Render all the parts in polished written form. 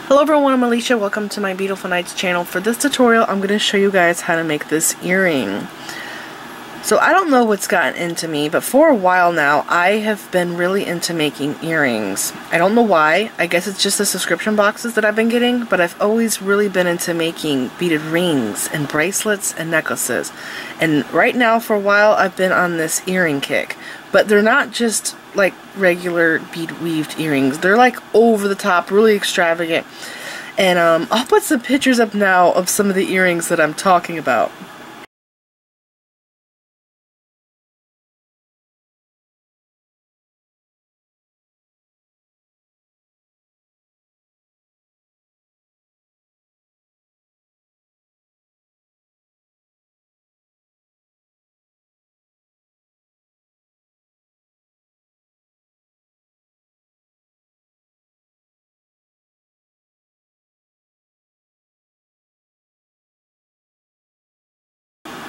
Hello everyone, I'm Alicia. Welcome to my Beautiful Nights channel. For this tutorial, I'm going to show you guys how to make this earring. So I don't know what's gotten into me, but for a while now, I have been really into making earrings. I don't know why. I guess it's just the subscription boxes that I've been getting, but I've always really been into making beaded rings and bracelets and necklaces. And right now, for a while, I've been on this earring kick. But they're not just like regular bead weaved earrings. They're like over the top, really extravagant. And I'll put some pictures up now of some of the earrings that I'm talking about.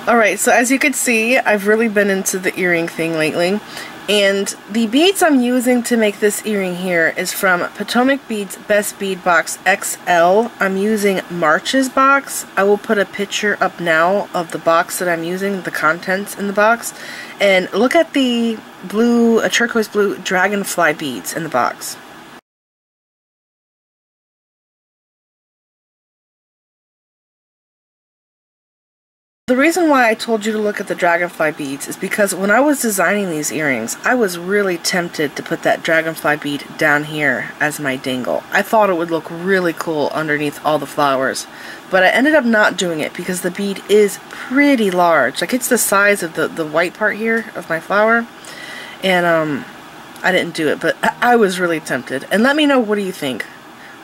Alright, so as you can see, I've really been into the earring thing lately. And the beads I'm using to make this earring here is from Potomac Beads Best Bead Box XL. I'm using March's box. I will put a picture up now of the box that I'm using, the contents in the box. And look at the blue, turquoise blue dragonfly beads in the box. The reason why I told you to look at the dragonfly beads is because when I was designing these earrings, I was really tempted to put that dragonfly bead down here as my dangle. I thought it would look really cool underneath all the flowers, but I ended up not doing it because the bead is pretty large. Like, it's the size of the white part here of my flower, and I didn't do it, but I was really tempted. And let me know, what do you think?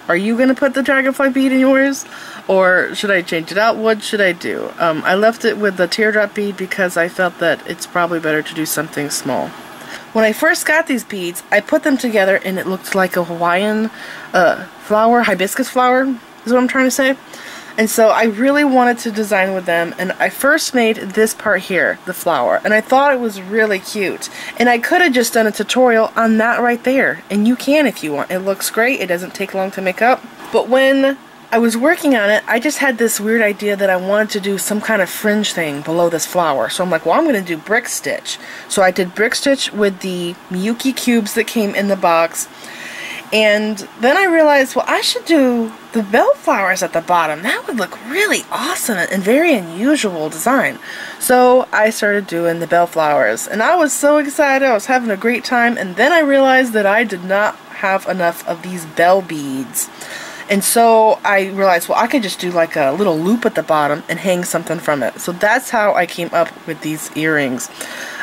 Are you going to put the dragonfly bead in yours? Or should I change it out? What should I do? I left it with the teardrop bead because I felt that it's probably better to do something small. When I first got these beads, I put them together and it looked like a Hawaiian flower, hibiscus flower, is what I'm trying to say. And so I really wanted to design with them, and I first made this part here, the flower, and I thought it was really cute. And I could have just done a tutorial on that right there, and you can if you want. It looks great, it doesn't take long to make up. But when I was working on it, I just had this weird idea that I wanted to do some kind of fringe thing below this flower. So I'm like, well, I'm going to do brick stitch. So I did brick stitch with the Miyuki cubes that came in the box. And then I realized, well, I should do the bellflowers at the bottom. That would look really awesome and very unusual design. So I started doing the bellflowers, and I was so excited. I was having a great time, and then I realized that I did not have enough of these bell beads. And so I realized, well, I could just do like a little loop at the bottom and hang something from it. So that's how I came up with these earrings.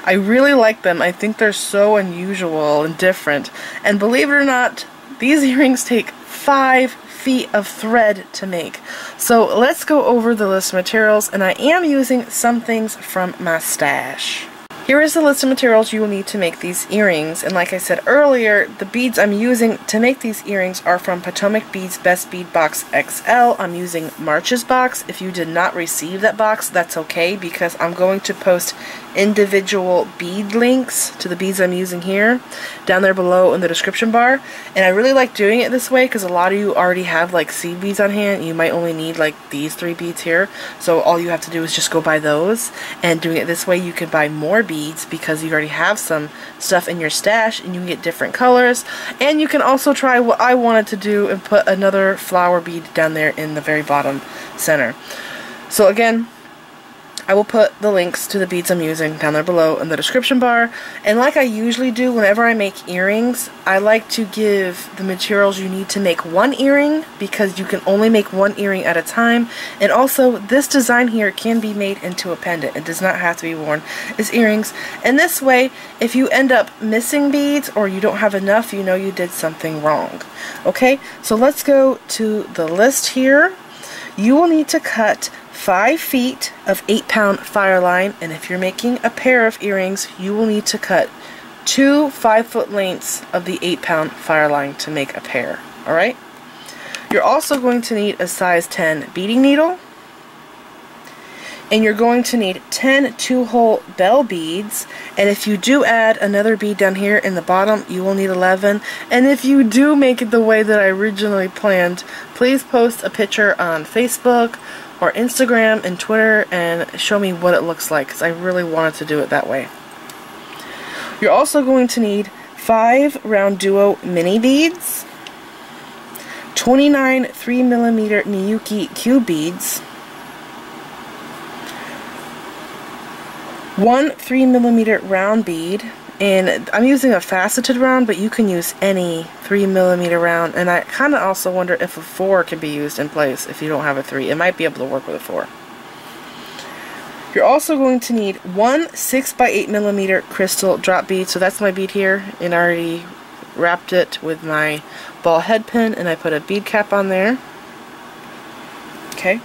I really like them. I think they're so unusual and different. And believe it or not, these earrings take 5 feet of thread to make. So let's go over the list of materials, and I am using some things from my stash. Here is the list of materials you will need to make these earrings, and like I said earlier, the beads I'm using to make these earrings are from Potomac Beads Best Bead Box XL. I'm using March's box. If you did not receive that box, that's okay, because I'm going to post individual bead links to the beads I'm using here down there below in the description bar. And I really like doing it this way because a lot of you already have like seed beads on hand. You might only need like these 3 beads here, so all you have to do is just go buy those. And doing it this way, you can buy more beads because you already have some stuff in your stash, and you can get different colors. And you can also try what I wanted to do and put another flower bead down there in the very bottom center. So again, I will put the links to the beads I'm using down there below in the description bar. And like I usually do whenever I make earrings, I like to give the materials you need to make one earring, because you can only make one earring at a time. And also, this design here can be made into a pendant. It does not have to be worn as earrings. And this way, if you end up missing beads or you don't have enough, you know you did something wrong. Okay, so let's go to the list here. You will need to cut 5 feet of 8-pound fire line, and if you're making a pair of earrings, you will need to cut 2 5-foot lengths of the 8-pound fire line to make a pair. Alright? You're also going to need a size 10 beading needle. And you're going to need 10 2-hole bell beads, and if you do add another bead down here in the bottom, you will need 11. And if you do make it the way that I originally planned, please post a picture on Facebook or Instagram and Twitter and show me what it looks like, because I really wanted to do it that way. You're also going to need 5 Round Duo mini beads, 29 3mm Miyuki Q beads, 1 3mm round bead, and I'm using a faceted round, but you can use any 3mm round, and I kind of also wonder if a 4 can be used in place if you don't have a 3. It might be able to work with a 4. You're also going to need 1 6x8mm crystal drop bead, so that's my bead here, and I already wrapped it with my ball head pin, and I put a bead cap on there. Okay.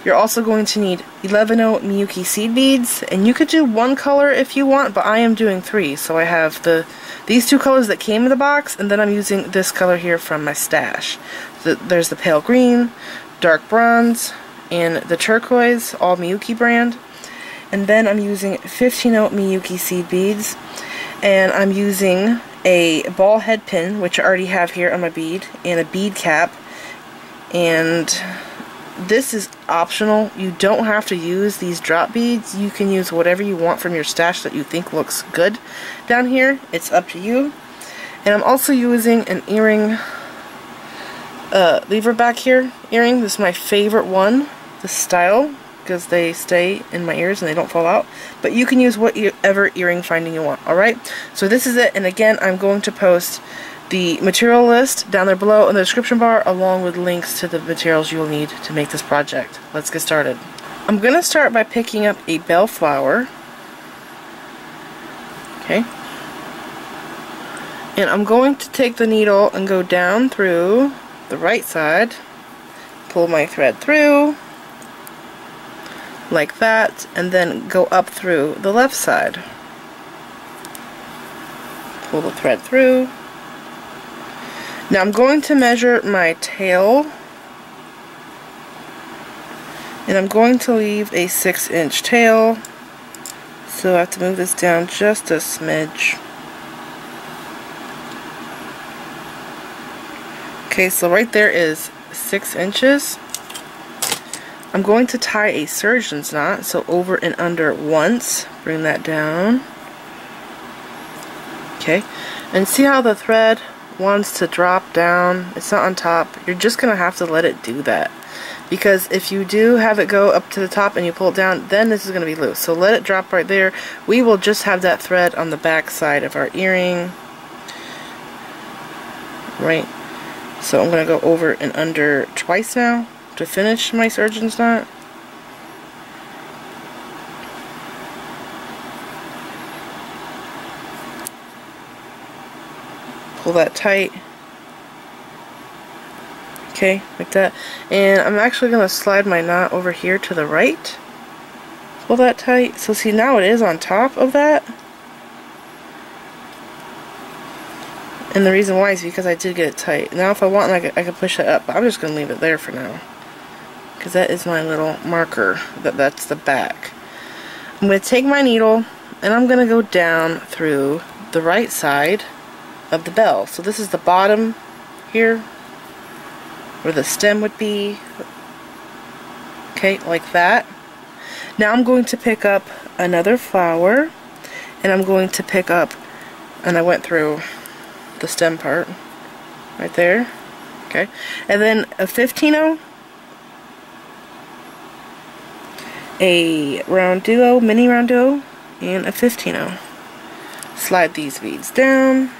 You're also going to need 11-0 Miyuki seed beads, and you could do 1 color if you want, but I am doing 3. So I have these 2 colors that came in the box, and then I'm using this color here from my stash. There's the pale green, dark bronze, and the turquoise, all Miyuki brand. And then I'm using 15-0 Miyuki seed beads, and I'm using a ball head pin, which I already have here on my bead, and a bead cap, and this is optional. You don't have to use these drop beads. You can use whatever you want from your stash that you think looks good down here. It's up to you. And I'm also using an earring lever back here earring. This is my favorite one, this style, because they stay in my ears and they don't fall out. But you can use whatever earring finding you want. Alright, so this is it, and again, I'm going to post the material list down there below in the description bar, along with links to the materials you'll need to make this project. Let's get started. I'm going to start by picking up a bell flower. Okay. And I'm going to take the needle and go down through the right side, pull my thread through, like that, and then go up through the left side. Pull the thread through. Now I'm going to measure my tail, and I'm going to leave a 6-inch tail, so I have to move this down just a smidge. Okay, so right there is 6 inches. I'm going to tie a surgeon's knot, so over and under once, bring that down. Okay, and see how the thread wants to drop down? It's not on top. You're just going to have to let it do that, because if you do have it go up to the top and you pull it down, then this is going to be loose. So let it drop right there. We will just have that thread on the back side of our earring. Right. So I'm going to go over and under twice now to finish my surgeon's knot. Pull that tight. Okay, like that. And I'm actually going to slide my knot over here to the right. Pull that tight. So see, now it is on top of that. And the reason why is because I did get it tight. Now if I want, I can push it up, but I'm just going to leave it there for now, because that is my little marker. That's the back. I'm going to take my needle, and I'm going to go down through the right side of the bell. So this is the bottom here, where the stem would be. Okay, like that. Now I'm going to pick up another flower, and I'm going to pick up, and I went through the stem part right there. Okay, and then a 15-0, a round duo, mini round duo, and a 15-0. Slide these beads down,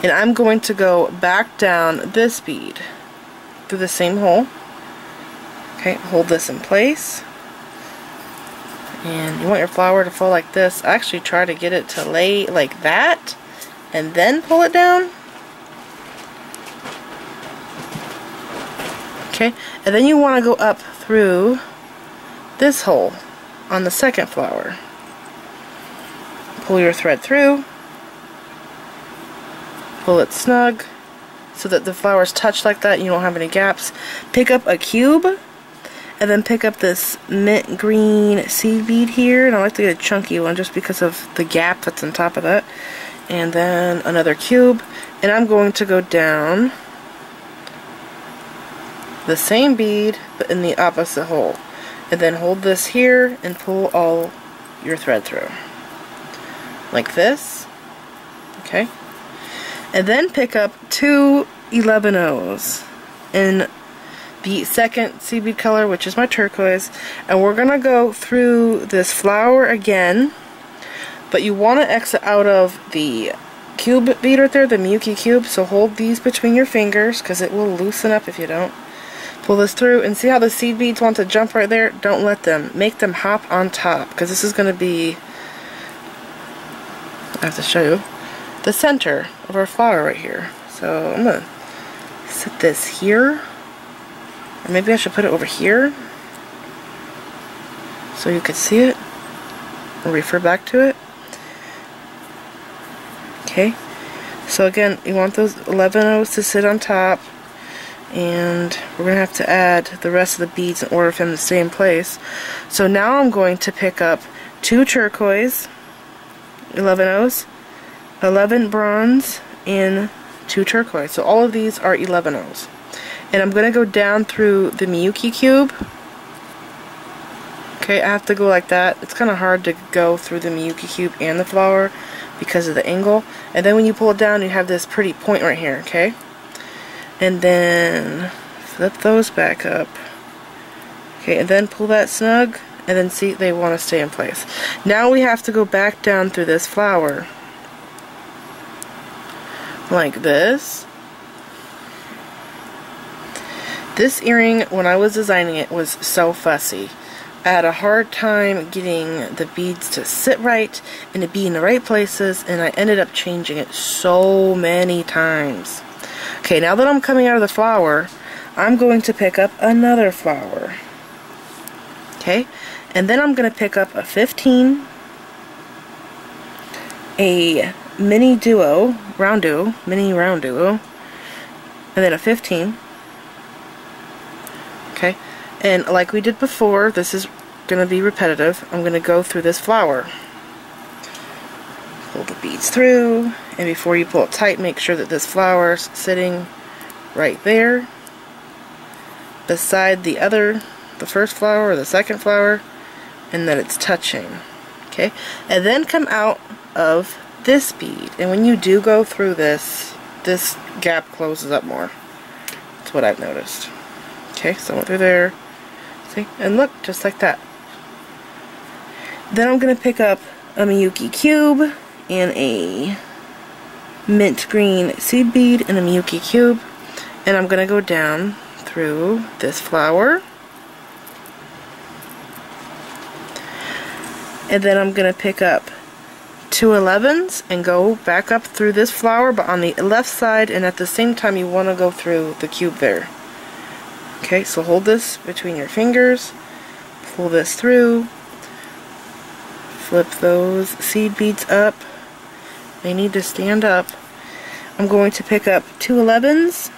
and I'm going to go back down this bead through the same hole. Okay, hold this in place. And you want your flower to fall like this. Actually try to get it to lay like that and then pull it down. Okay, and then you want to go up through this hole on the second flower. Pull your thread through. Pull it snug so that the flowers touch like that and you don't have any gaps. Pick up a cube, and then pick up this mint green seed bead here, and I like to get a chunky one just because of the gap that's on top of that. And then another cube, and I'm going to go down the same bead but in the opposite hole, and then hold this here and pull all your thread through like this. Okay, and then pick up 2 11-ohs in the second seed bead color, which is my turquoise, and we're gonna go through this flower again, but you want to exit out of the cube bead right there, the Miyuki cube, so hold these between your fingers because it will loosen up if you don't. Pull this through, and see how the seed beads want to jump right there? Don't let them. Make them hop on top, because this is going to be, I have to show you, the center of our flower right here. So I'm going to set this here, or maybe I should put it over here so you can see it and refer back to it. Okay, so again, you want those 11-ohs to sit on top, and we're going to have to add the rest of the beads in order for them to stay in place. So now I'm going to pick up 2 turquoise 11-ohs, 11 bronze, and 2 turquoise. So all of these are 11-ohs. And I'm going to go down through the Miyuki cube. Okay, I have to go like that. It's kind of hard to go through the Miyuki cube and the flower because of the angle. And then when you pull it down, you have this pretty point right here, okay? And then flip those back up. Okay, and then pull that snug, and then see, they want to stay in place. Now we have to go back down through this flower like this. This earring, when I was designing it, was so fussy. I had a hard time getting the beads to sit right and to be in the right places, and I ended up changing it so many times. Okay, now that I'm coming out of the flower, I'm going to pick up another flower. Okay, and then I'm going to pick up a 15, a mini duo, mini round duo, and then a 15. Okay, and like we did before, this is going to be repetitive. I'm going to go through this flower. Pull the beads through, and before you pull it tight, make sure that this flower is sitting right there beside the first flower or the second flower, and that it's touching. Okay, and then come out of this bead, and when you do go through this gap closes up more. That's what I've noticed. Okay, so I went through there, see, and look, just like that. Then I'm going to pick up a Miyuki cube and a mint green seed bead and a Miyuki cube, and I'm going to go down through this flower, and then I'm going to pick up 2 11s and go back up through this flower, but on the left side, and at the same time you want to go through the cube there. Okay, so hold this between your fingers, pull this through, flip those seed beads up. They need to stand up. I'm going to pick up 2 11s,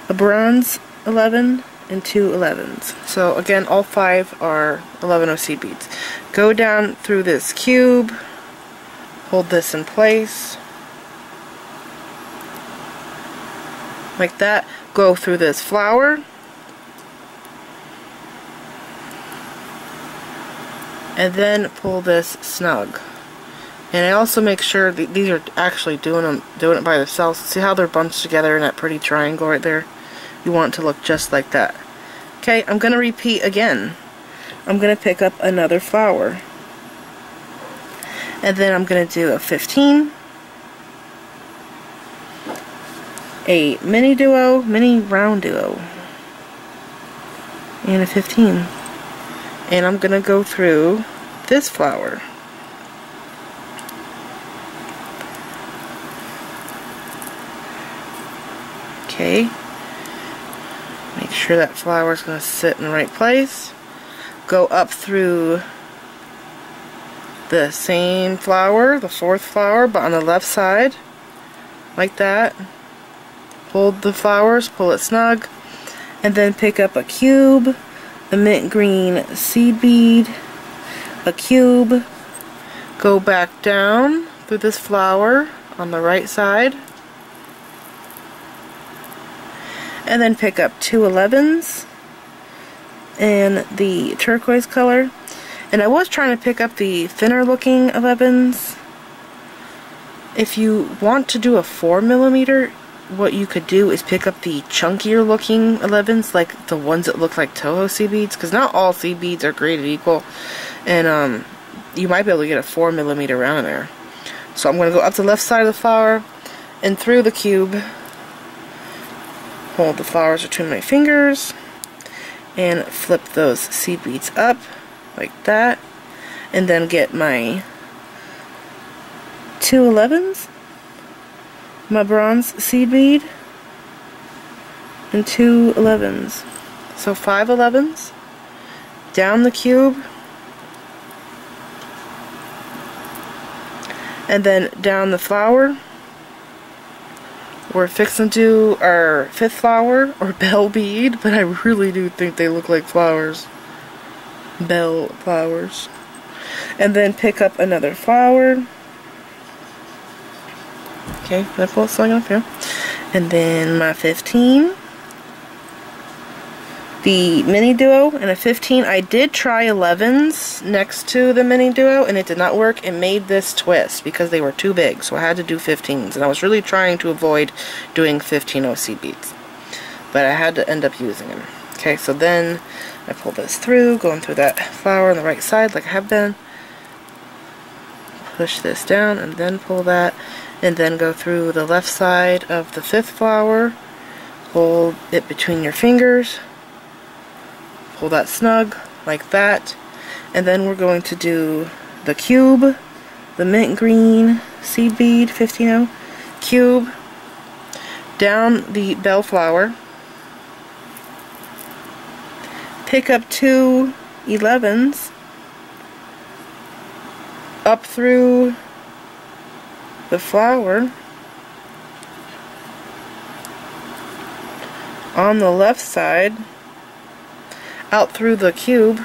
a bronze 11, and 2 11s. So again, all 5 are 11-oh seed beads. Go down through this cube, hold this in place, like that. Go through this flower, and then pull this snug. And I also make sure that these are actually doing it by themselves. See how they're bunched together in that pretty triangle right there? You want it to look just like that. Okay, I'm going to repeat again. I'm going to pick up another flower, and then I'm going to do a 15, a mini duo, mini round duo, and a 15. And I'm going to go through this flower. Okay. Make sure that flower is going to sit in the right place. Go up through the same flower, the 4th flower, but on the left side, like that. hold the flowers, pull it snug, and then pick up a cube, a mint green seed bead, a cube, go back down through this flower on the right side, and then pick up 2 11s in the turquoise color. And I was trying to pick up the thinner looking 11s. If you want to do a 4mm, what you could do is pick up the chunkier looking 11s, like the ones that look like Toho seed beads, because not all seed beads are created equal, and you might be able to get a 4mm round in there. So I'm going to go up the left side of the flower and through the cube, hold the flowers between my fingers, and flip those seed beads up like that, and then get my 2 11s, my bronze seed bead, and 2 11s. So 5 11s, down the cube, and then down the flower. We're fixing to do our 5th flower, or bell bead, but I really do think they look like flowers. Bell flowers. And then pick up another flower. Okay, I pull it snug enough here. And then my 15. The mini duo and a 15. I did try 11s next to the mini duo and it did not work. It made this twist because they were too big, so I had to do 15s. And I was really trying to avoid doing 15 OC beads, but I had to end up using them. Okay, so then I pull this through, going through that flower on the right side like I have been. Push this down and then pull that, and then go through the left side of the 5th flower. Hold it between your fingers. Pull that snug like that, and then we're going to do the cube, the mint green seed bead 15-0 cube, down the bell flower, pick up 2 11s, up through the flower, on the left side, out through the cube,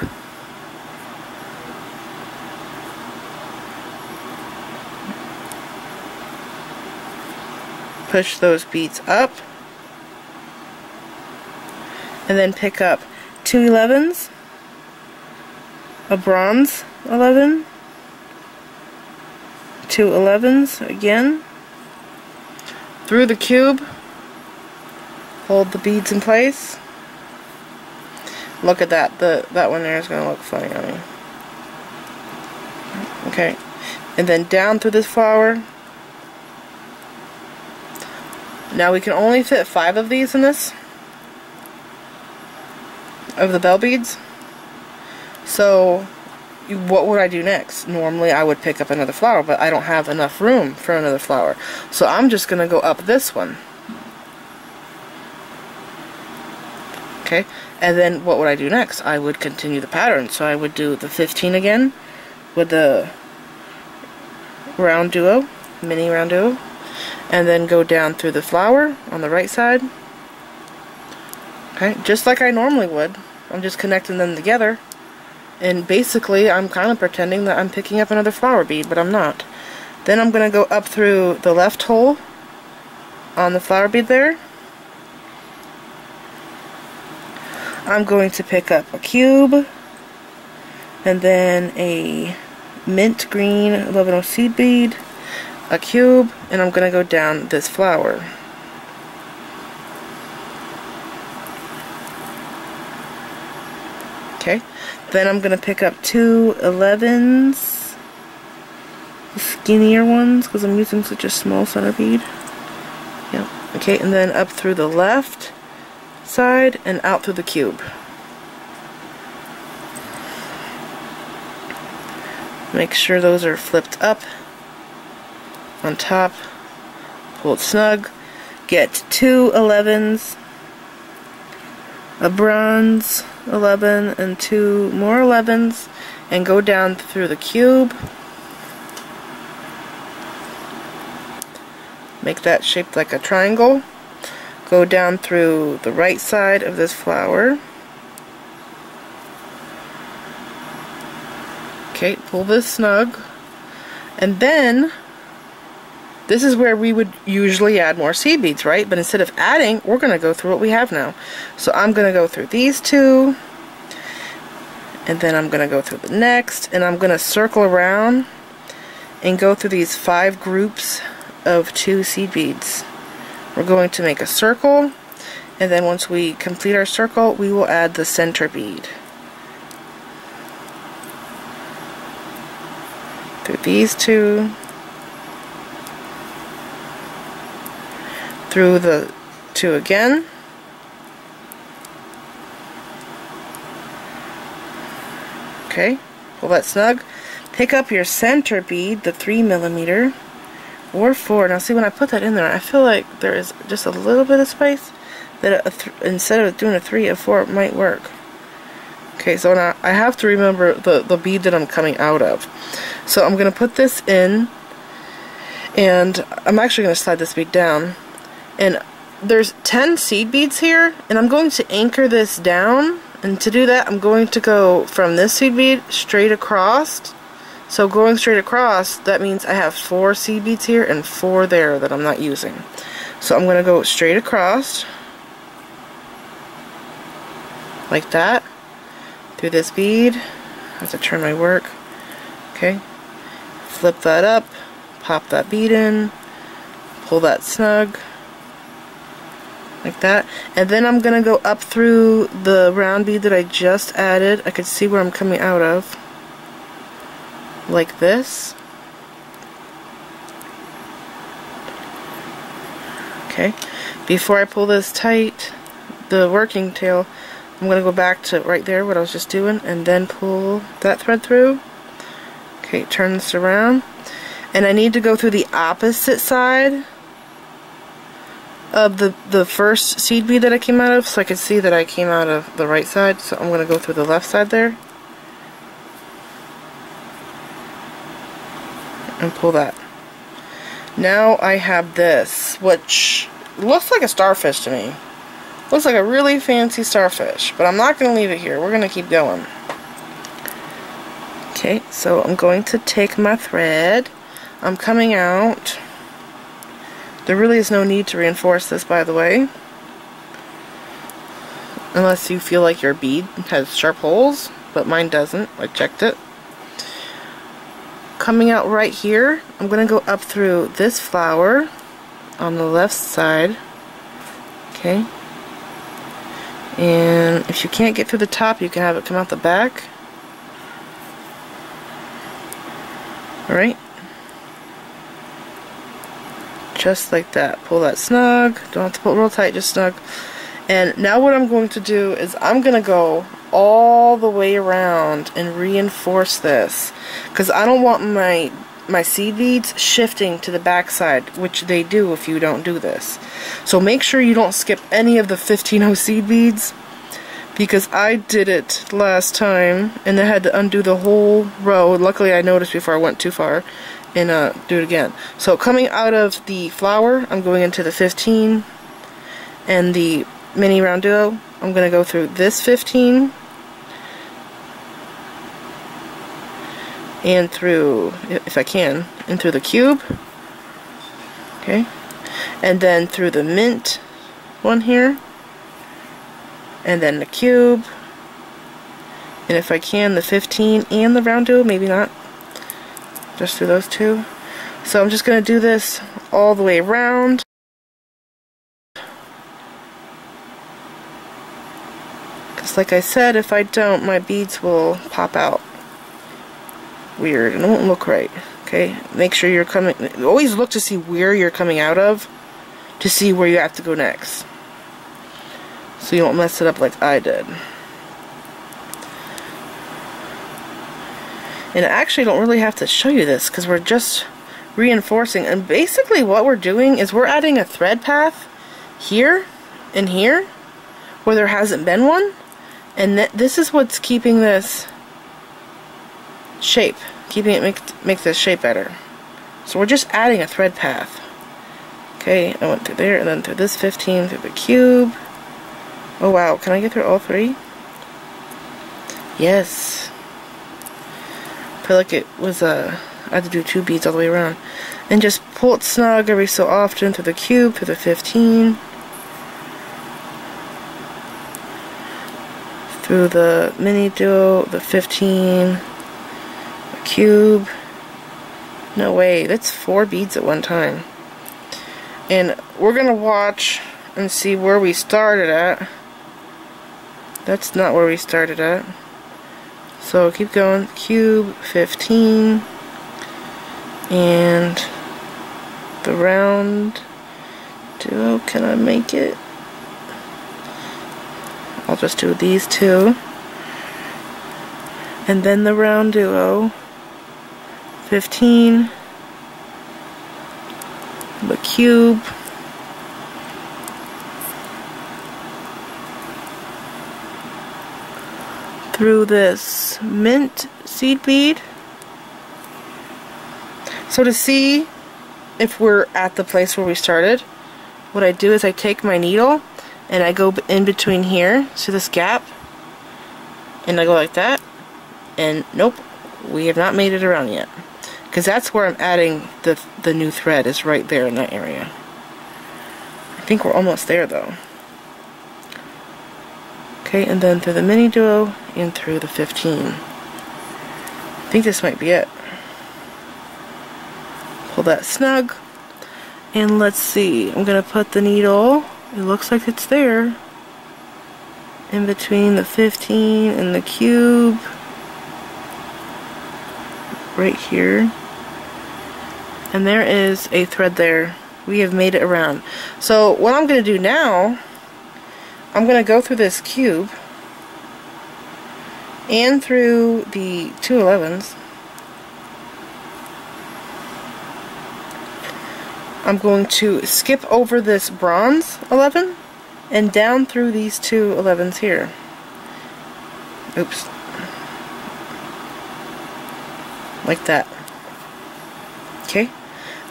push those beads up, and then pick up 2 11s, a bronze 11, 2 11s again, through the cube, hold the beads in place. Look at that. That one there is going to look funny on me. Okay. And then down through this flower. Now we can only fit 5 of these in this. Of the bell beads. So, what would I do next? Normally I would pick up another flower, but I don't have enough room for another flower. So I'm just going to go up this one. Okay. And then what would I do next? I would continue the pattern. So I would do the 15 again with the round duo, mini round duo, and then go down through the flower on the right side. Okay, just like I normally would. I'm just connecting them together. And basically I'm kind of pretending that I'm picking up another flower bead, but I'm not. Then I'm going to go up through the left hole on the flower bead there. I'm going to pick up a cube, and then a mint green 11-0 seed bead, a cube, and I'm going to go down this flower. Okay, then I'm going to pick up 2 11s, the skinnier ones, because I'm using such a small center bead. Yep. Okay, and then up through the left side and out through the cube. Make sure those are flipped up on top. Pull it snug. Get 2 11s, a bronze 11, and 2 more 11s, and go down through the cube. Make that shaped like a triangle. go down through the right side of this flower. Okay, pull this snug, and then this is where we would usually add more seed beads, right? But instead of adding, we're going to go through what we have now. So I'm going to go through these two, and then I'm going to go through the next, and I'm going to circle around and go through these 5 groups of 2 seed beads. We're going to make a circle, and then once we complete our circle, we will add the center bead. Through these 2, through the 2 again, okay, pull that snug, pick up your center bead, the 3mm or 4. Now see, when I put that in there, I feel like there is just a little bit of space that instead of doing a 3, a 4 might work. Okay, so now I have to remember the bead that I'm coming out of. So I'm going to put this in, and I'm actually going to slide this bead down. And there's 10 seed beads here, and I'm going to anchor this down. And to do that, I'm going to go from this seed bead straight across. So going straight across, that means I have 4 seed beads here and 4 there that I'm not using. So I'm going to go straight across, like that, through this bead. I have to turn my work. Okay, flip that up, pop that bead in, pull that snug, like that, and then I'm going to go up through the round bead that I just added. I can see where I'm coming out of, like this. Okay, before I pull this tight, the working tail, I'm going to go back to right there, what I was just doing, and then pull that thread through. Okay, turn this around, and I need to go through the opposite side of the first seed bead that I came out of, so I can see that I came out of the right side. So I'm going to go through the left side there and pull that. Now I have this, which looks like a starfish to me. Looks like a really fancy starfish, but I'm not going to leave it here. We're going to keep going. Okay, so I'm going to take my thread. I'm coming out. There really is no need to reinforce this, by the way, unless you feel like your bead has sharp holes, but mine doesn't. I checked it. Coming out right here, I'm going to go up through this flower on the left side. Okay. And if you can't get through the top, you can have it come out the back. Alright. Just like that. Pull that snug. Don't have to pull it real tight, just snug. And now what I'm going to do is I'm going to go all the way around and reinforce this, because I don't want my seed beads shifting to the back side, which they do if you don't do this. So make sure you don't skip any of the 15-0 seed beads, because I did it last time and I had to undo the whole row. Luckily I noticed before I went too far, and do it again. So coming out of the flower, I'm going into the 15, and the mini round duo, I'm going to go through this 15 and through, if I can, and through the cube. Okay, and then through the mint one here, and then the cube, and if I can, the 15 and the round duo, maybe not, just through those two. So I'm just going to do this all the way around. Because like I said, if I don't, my beads will pop out weird and it won't look right. Okay, make sure you're coming, always look to see where you're coming out of to see where you have to go next, so you don't mess it up like I did. And I actually don't really have to show you this because we're just reinforcing, and basically what we're doing is we're adding a thread path here and here where there hasn't been one, and this is what's keeping this shape, keeping it make this shape better. So we're just adding a thread path Okay, I went through there, and then through this 15, through the cube. Oh wow, can I get through all three? Yes. I feel like it was, I had to do 2 beads all the way around. And just pull it snug every so often through the cube, through the 15. Through the mini duo, the 15, the cube. No way, that's 4 beads at one time. And we're gonna watch and see where we started at. That's not where we started at. So keep going. Cube, 15, and the round duo. Can I make it? I'll just do these 2. And then the round duo, 15, the cube, through this mint seed bead. So to see if we're at the place where we started, what I do is I take my needle and I go in between here, see this gap, and I go like that, and nope, we have not made it around yet, because that's where I'm adding the new thread, is right there in that area. I think we're almost there though. Okay, and then through the mini duo and through the 15. I think this might be it. Pull that snug, and let's see, I'm gonna put the needle, it looks like it's there, in between the 15 and the cube, right here, and there is a thread there. We have made it around. So what I'm gonna do now, I'm gonna go through this cube and through the 2 11s. I'm going to skip over this bronze 11 and down through these 2 11s here. Oops. Like that. Okay?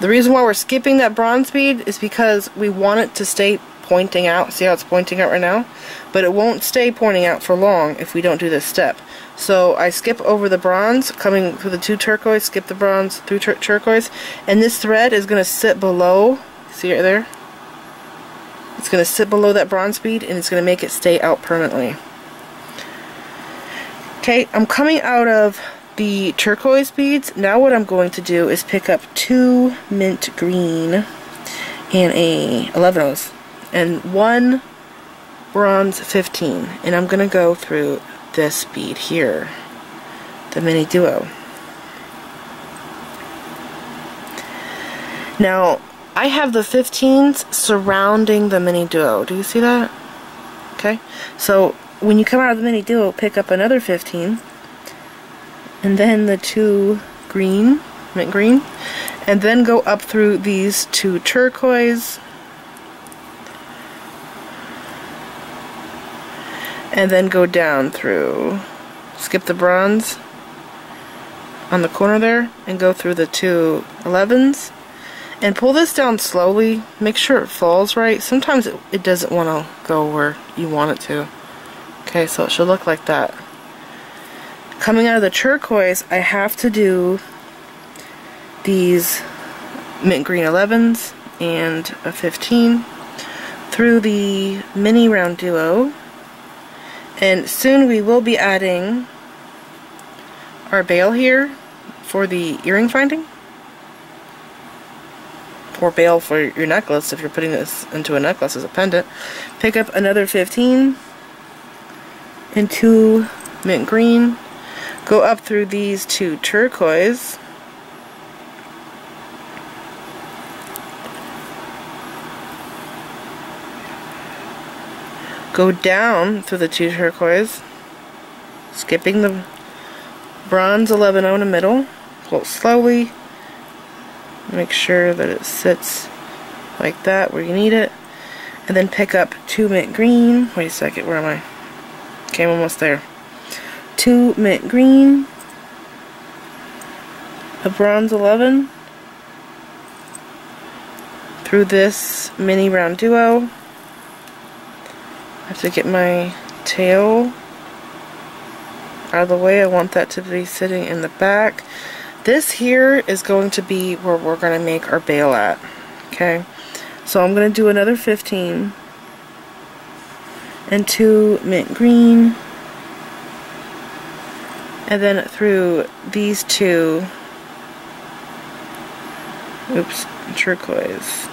The reason why we're skipping that bronze bead is because we want it to stay pointing out. See how it's pointing out right now? But it won't stay pointing out for long if we don't do this step. So I skip over the bronze, coming through the 2 turquoise, skip the bronze through turquoise, and this thread is going to sit below, see it there? It's going to sit below that bronze bead, and it's going to make it stay out permanently. Okay, I'm coming out of the turquoise beads. Now what I'm going to do is pick up 2 mint green and a 11-ohs and 1 bronze 15, and I'm going to go through this bead here, the mini duo. Now I have the 15s surrounding the mini duo. Do you see that? Okay, so when you come out of the mini duo, pick up another 15, and then the 2 green, mint green, and then go up through these 2 turquoise, and then go down through, skip the bronze on the corner there, and go through the 2 11s, and pull this down slowly. Make sure it falls right. Sometimes it doesn't want to go where you want it to. Okay, so it should look like that. Coming out of the turquoise, I have to do these mint green 11s and a 15 through the mini round duo. And soon we will be adding our bail here for the earring finding. Or bail for your necklace if you're putting this into a necklace as a pendant. Pick up another 15 and 2 mint green. Go up through these 2 turquoise. Go down through the 2 turquoise, skipping the bronze 11-0 in the middle. Pull it slowly. Make sure that it sits like that where you need it. And then pick up 2 mint green. Wait a second, where am I? Okay, I'm almost there. 2 mint green, a bronze 11, through this mini round duo. I have to get my tail out of the way. I want that to be sitting in the back. This here is going to be where we're going to make our bail at. Okay, so I'm going to do another 15 and 2 mint green, and then through these 2 turquoise.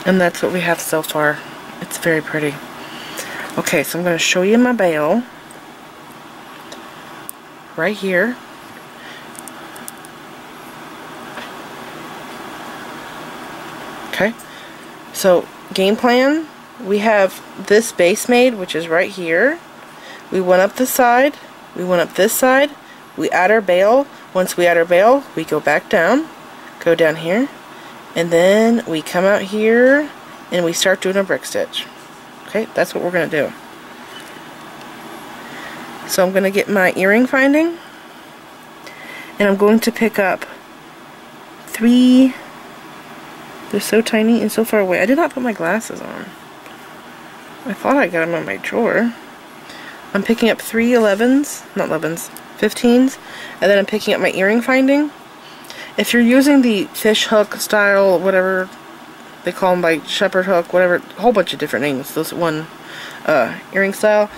And that's what we have so far. It's very pretty. Okay, so I'm going to show you my bail right here. Okay, so game plan, we have this base made, which is right here. We went up this side, we went up this side, we add our bail. Once we add our bail, we go back down, go down here, and then we come out here and we start doing a brick stitch. Okay, that's what we're going to do. So I'm going to get my earring finding, and I'm going to pick up 3. They're so tiny and so far away. I did not put my glasses on. I thought I got them in my drawer. I'm picking up 3 11s, not 11s, 15s, and then I'm picking up my earring finding. If you're using the fish hook style, whatever they call them, by shepherd hook, whatever, a whole bunch of different names, those one earring style,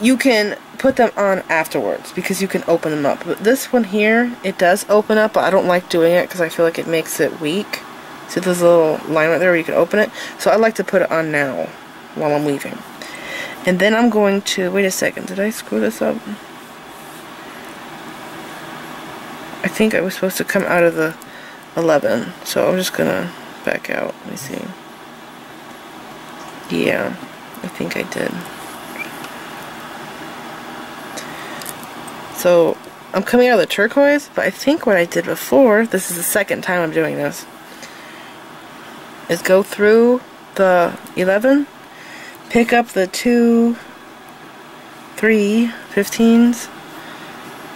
you can put them on afterwards because you can open them up. But this one here, it does open up, but I don't like doing it because I feel like it makes it weak. See, there's a little line right there where you can open it. So I like to put it on now while I'm weaving. And then I'm going to, wait a second, did I screw this up? I think I was supposed to come out of the 11, so I'm just gonna back out. Let me see. Yeah, I think I did. So I'm coming out of the turquoise, but I think what I did before, this is the second time I'm doing this, is go through the 11, pick up the 2, 3 15s.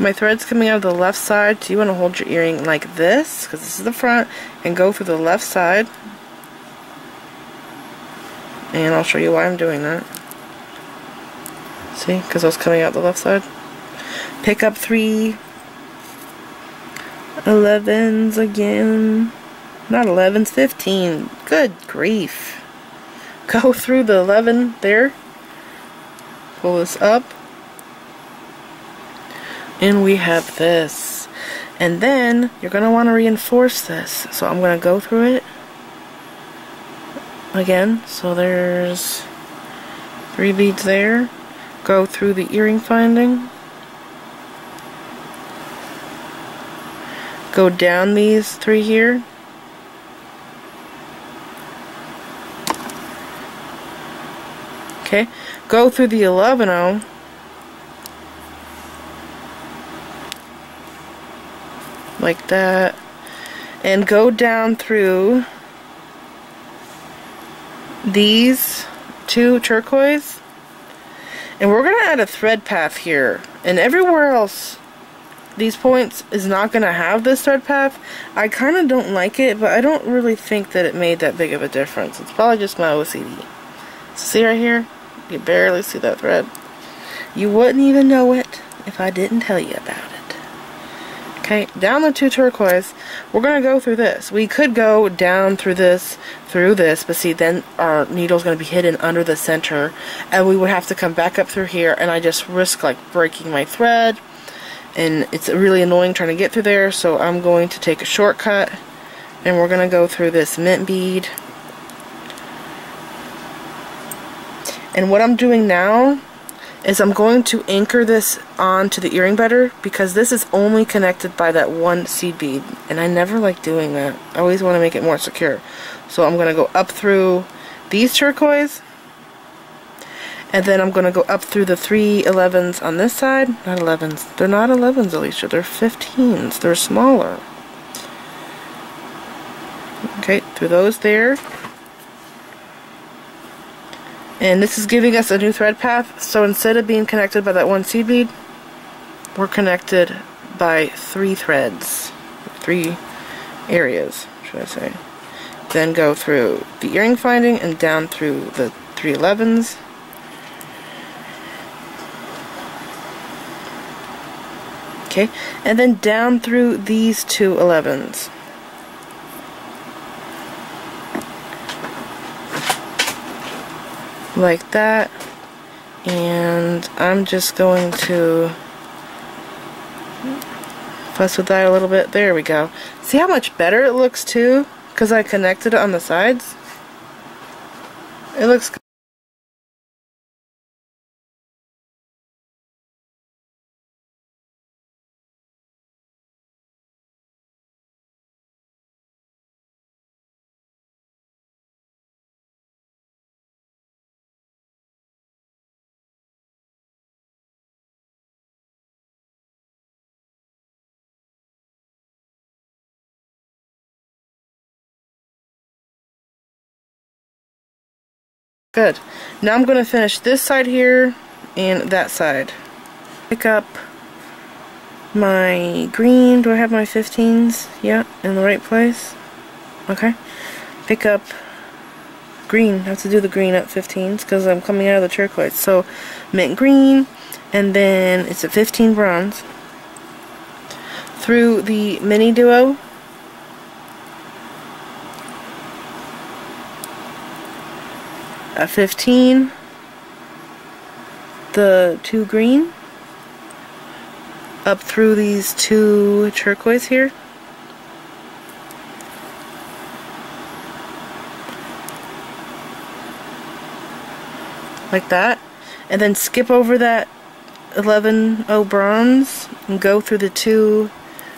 My thread's coming out of the left side, so you want to hold your earring like this, because this is the front, and go through the left side. And I'll show you why I'm doing that. See, because I was coming out the left side. Pick up 3 11s again. Not 11s, 15. Good grief. Go through the 11 there. Pull this up. And we have this. And then you're going to want to reinforce this. So I'm going to go through it again. So there's 3 beads there. Go through the earring finding. Go down these 3 here. Okay, go through the 11-0. Like that. And go down through these 2 turquoise. And we're going to add a thread path here. And everywhere else, these points is not going to have this thread path. I kind of don't like it, but I don't really think that it made that big of a difference. It's probably just my OCD. See right here? You barely see that thread. You wouldn't even know it if I didn't tell you about it. Okay, down the 2 turquoise, we're going to go through this. We could go down through this, but see, then our needle's going to be hidden under the center, and we would have to come back up through here, and I just risk like breaking my thread, and it's really annoying trying to get through there, so I'm going to take a shortcut, and we're going to go through this mint bead. And what I'm doing now is I'm going to anchor this onto the earring better, because this is only connected by that 1 seed bead, and I never like doing that. I always want to make it more secure. So I'm going to go up through these turquoise, and then I'm going to go up through the 3 11s on this side. Not 11s. They're not 11s, Alicia. They're 15s. They're smaller. Okay, through those there. And this is giving us a new thread path, so instead of being connected by that one seed bead, we're connected by 3 threads, 3 areas, should I say. Then go through the earring finding and down through the 3 11s. Okay, and then down through these 2 11s. Like that. And I'm just going to fuss with that a little bit. There we go. See how much better it looks too? Because I connected it on the sides. It looks good. Good. Now I'm going to finish this side here and that side. Pick up my green. Do I have my 15s? Yeah, in the right place. Okay. Pick up green. I have to do the green at 15s because I'm coming out of the turquoise. So mint green, and then it's a 15 bronze. Through the mini duo. A 15, the 2 green, up through these 2 turquoise here, like that, and then skip over that 11-0 bronze and go through the 2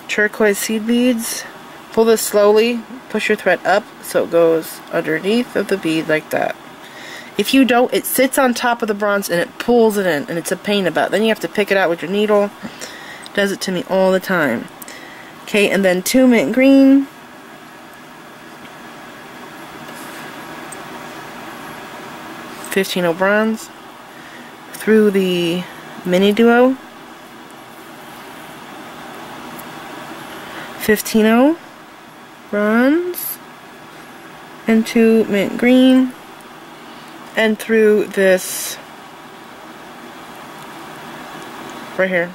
turquoise seed beads. Pull this slowly, push your thread up so it goes underneath of the bead like that. If you don't, it sits on top of the bronze and it pulls it in, and it's a pain about. Then you have to pick it out with your needle. It does it to me all the time. Okay, and then 2 mint green. $15 bronze through the mini duo. $15 bronze and 2 mint green. And through this right here,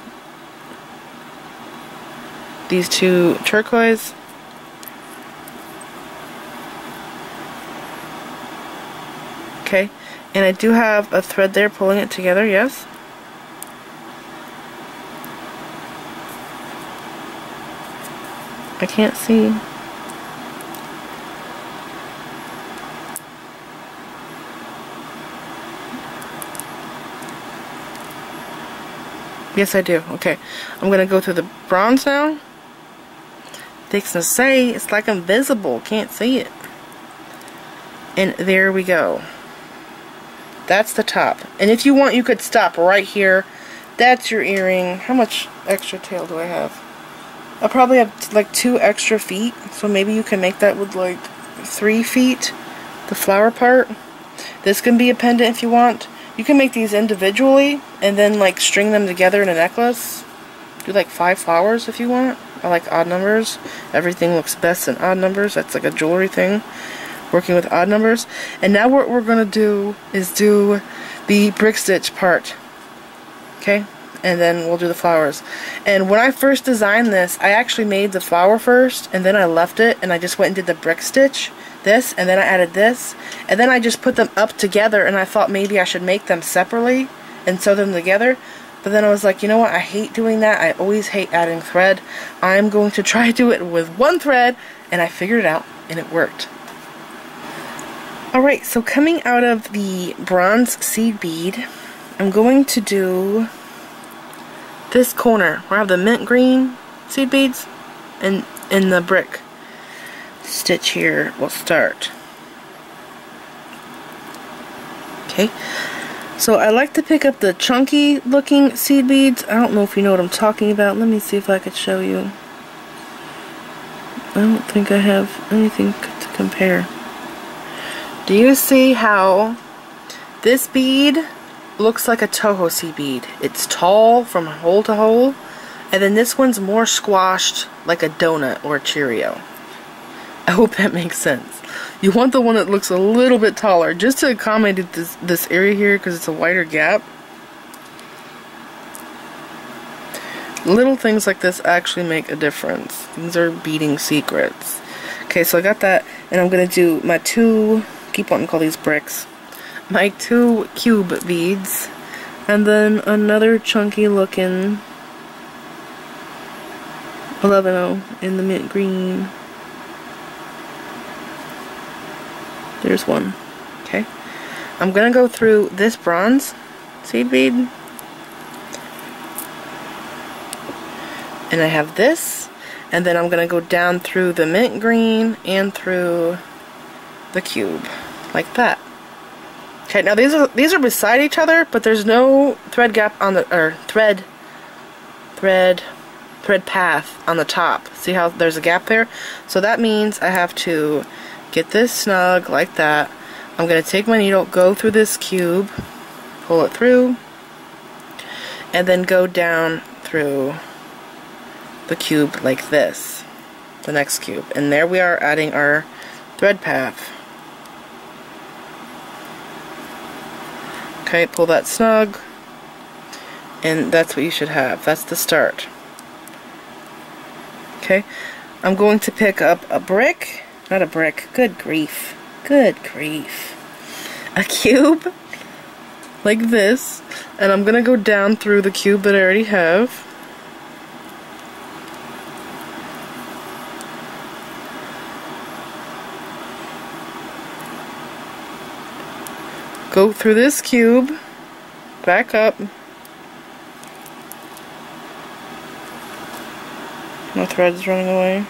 these 2 turquoise, okay, and I do have a thread there pulling it together, yes. I can't see. Yes, I do. Okay. I'm going to go through the bronze now. Fixing to say, it's like invisible. Can't see it. And there we go. That's the top. And if you want, you could stop right here. That's your earring. How much extra tail do I have? I probably have like 2 extra feet. So maybe you can make that with like 3 feet. The flower part. This can be a pendant if you want. You can make these individually and then like string them together in a necklace. Do like 5 flowers if you want. I like odd numbers. Everything looks best in odd numbers. That's like a jewelry thing. Working with odd numbers. And now what we're going to do is do the brick stitch part. Okay? And then we'll do the flowers. And when I first designed this, I actually made the flower first and then I left it and I just went and did the brick stitch. This, and then I added this, and then I just put them up together, and I thought maybe I should make them separately and sew them together, but then I was like, you know what, I hate doing that. I always hate adding thread. I'm going to try to do it with 1 thread, and I figured it out, and it worked. Alright, so coming out of the bronze seed bead, I'm going to do this corner where I have the mint green seed beads and in the brick stitch here will start. Okay, so I like to pick up the chunky looking seed beads. I don't know if you know what I'm talking about. Let me see if I could show you. I don't think I have anything to compare. Do you see how This bead looks like a Toho seed bead. It's tall from hole to hole, and then this one's more squashed like a donut or a Cheerio. I hope that makes sense. You want the one that looks a little bit taller, just to accommodate this area here, because it's a wider gap. Little things like this actually make a difference. These are beading secrets. Okay, so I got that, and I'm going to do my two, keep wanting to call these bricks, my 2 cube beads, and then another chunky looking 11-0 in the mint green. There's one. Okay. I'm going to go through this bronze seed bead. And I have this. And then I'm going to go down through the mint green and through the cube. Like that. Okay, now these are beside each other, but there's no thread gap on the, or thread path on the top. See how there's a gap there? So that means I have to get this snug like that. I'm going to take my needle, go through this cube, pull it through, and then go down through the cube like this, the next cube. And there we are adding our thread path. Okay, pull that snug, and that's what you should have. That's the start. Okay, I'm going to pick up a brick. Not a brick. Good grief. Good grief. A cube. Like this. And I'm going to go down through the cube that I already have. Go through this cube. Back up. My thread's running away.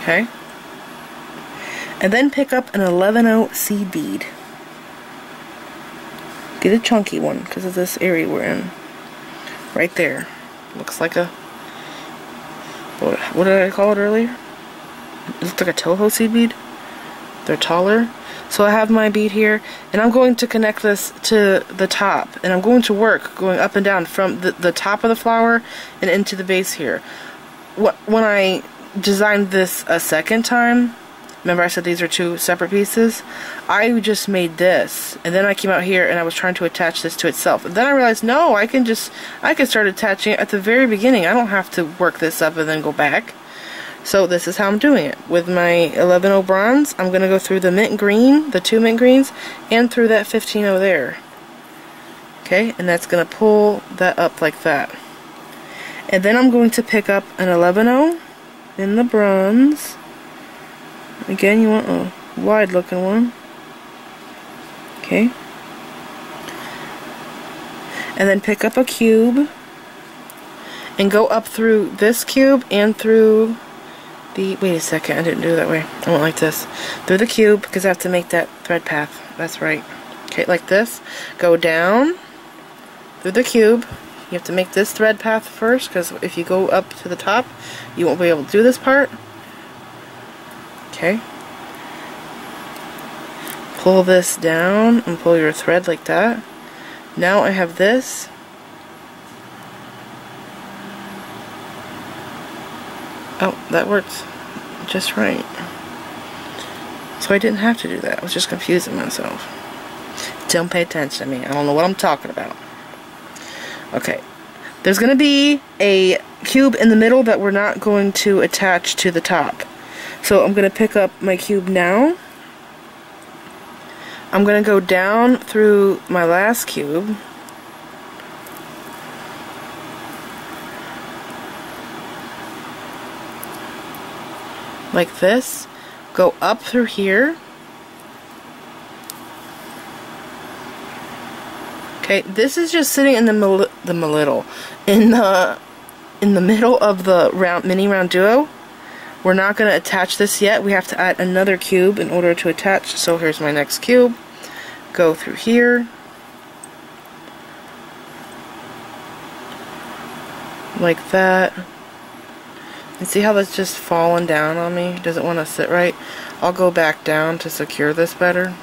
Okay. And then pick up an 11-0 seed bead. Get a chunky one because of this area we're in. Right there. Looks like a... What did I call it earlier? It looked like a Toho seed bead. They're taller. So I have my bead here, and I'm going to connect this to the top. And I'm going to work going up and down from the top of the flower and into the base here. When I designed this a second time, remember I said these are 2 separate pieces? I just made this, and then I came out here and I was trying to attach this to itself. And then I realized, no, I can start attaching it at the very beginning. I don't have to work this up and then go back. So this is how I'm doing it. With my 11-0 bronze, I'm going to go through the mint green, the 2 mint greens, and through that 15-0 there. Okay, and that's going to pull that up like that. And then I'm going to pick up an 11-0 in the bronze. Again, you want a wide looking one. Okay. And then pick up a cube and go up through this cube and through the, wait a second, I didn't do it that way. I went like this. Through the cube, because I have to make that thread path. That's right. Okay, like this. Go down through the cube. You have to make this thread path first, because if you go up to the top, you won't be able to do this part. Okay. Pull this down and pull your thread like that. Now I have this. Oh, that worked just right. So I didn't have to do that. I was just confusing myself. Don't pay attention to me. I don't know what I'm talking about. Okay. There's going to be a cube in the middle that we're not going to attach to the top. So I'm going to pick up my cube now. I'm going to go down through my last cube. Like this. Go up through here. Okay, this is just sitting in the middle of the mini round duo. We're not going to attach this yet. We have to add another cube in order to attach. So here's my next cube. Go through here. Like that. And see how that's just falling down on me? Doesn't want to sit right. I'll go back down to secure this better.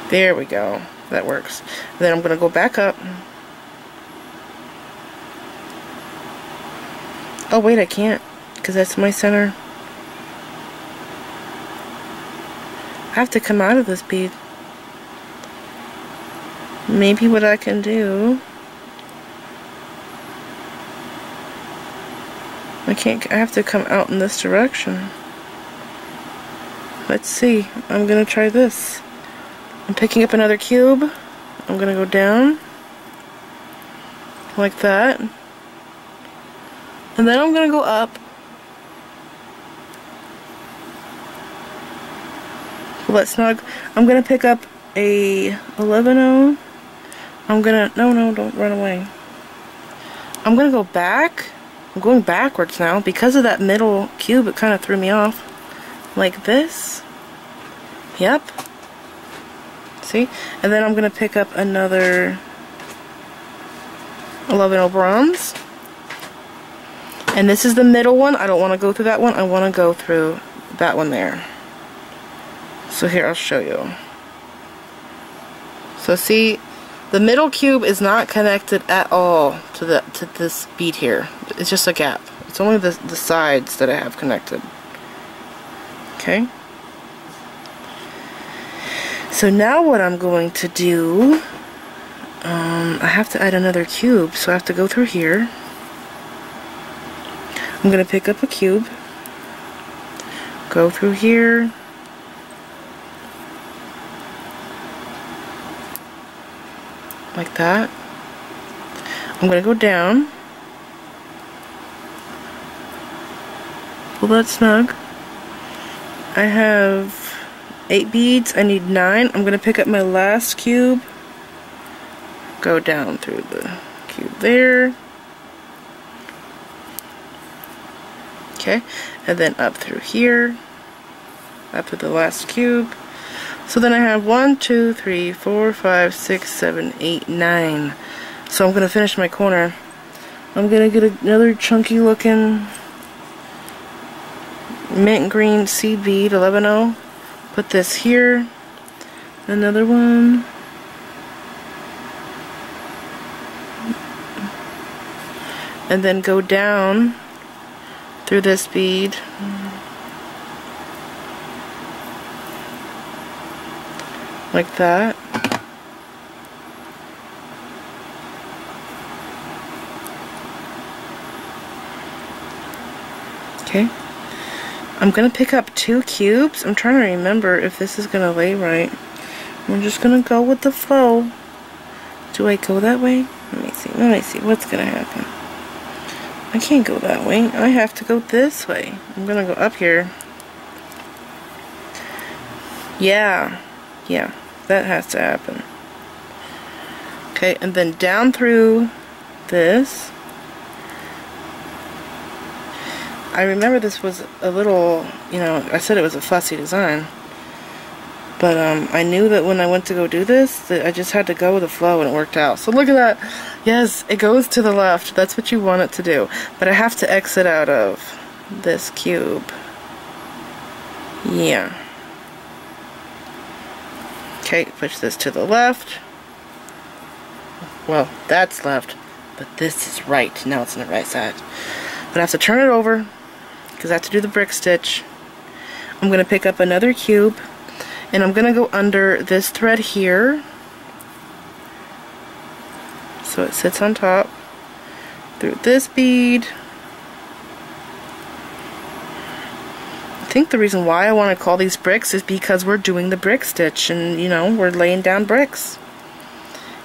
There we go. That works. And then I'm going to go back up. Oh wait, I can't, because that's my center. I have to come out of this bead. Maybe what I can do, I have to come out in this direction. Let's see. I'm gonna try this. I'm picking up another cube. I'm gonna go down like that. And then I'm gonna go up. Pull that snug. I'm gonna pick up a 11-0. I'm gonna, no, don't run away. I'm gonna go back. I'm going backwards now. Because of that middle cube, it kind of threw me off. Like this. Yep. See? And then I'm gonna pick up another 11-0 bronze. And this is the middle one. I don't want to go through that one. I want to go through that one there. So here, I'll show you. So see, the middle cube is not connected at all to this bead here. It's just a gap. It's only the sides that I have connected. Okay. So now what I'm going to do, I have to add another cube, so I have to go through here. I'm going to pick up a cube, go through here, like that. I'm going to go down, pull that snug. I have 8 beads, I need 9. I'm going to pick up my last cube, go down through the cube there. Okay, and then up through here, up to the last cube. So then I have 1, 2, 3, 4, 5, 6, 7, 8, 9. So I'm going to finish my corner. I'm going to get another chunky looking mint green seed bead, 11-0. Put this here. Another one. And then go down through this bead, like that. Okay. I'm going to pick up 2 cubes. I'm trying to remember if this is going to lay right. I'm just going to go with the flow. Do I go that way? Let me see what's going to happen. I can't go that way. I have to go this way. I'm gonna go up here. Yeah, that has to happen. Okay, and then down through this. I remember this was a little, I said it was a fussy design. But I knew that when I went to go do this, that I just had to go with the flow and it worked out. So look at that. Yes, it goes to the left. That's what you want it to do. But I have to exit out of this cube. Yeah. Okay, push this to the left. Well, that's left, but this is right. Now it's on the right side. But I have to turn it over because I have to do the brick stitch. I'm going to pick up another cube. And I'm going to go under this thread here, so it sits on top, through this bead. I think the reason why I want to call these bricks is because we're doing the brick stitch and, we're laying down bricks.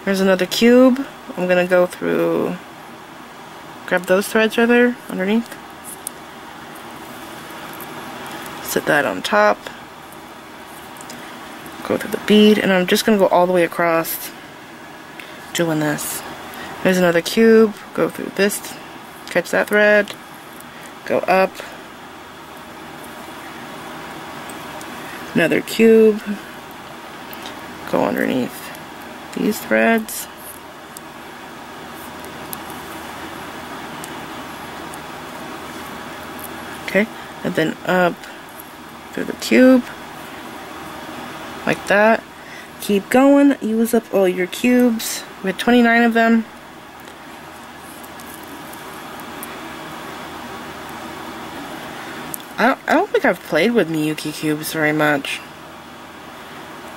Here's another cube. I'm going to go through, grab those threads right there underneath, sit that on top. Go through the bead, and I'm just going to go all the way across doing this. There's another cube, go through this, catch that thread, go up, another cube, go underneath these threads, Okay, and then up through the cube, like that. Keep going, use up all your cubes. We had 29 of them. I don't think I've played with Miyuki cubes very much.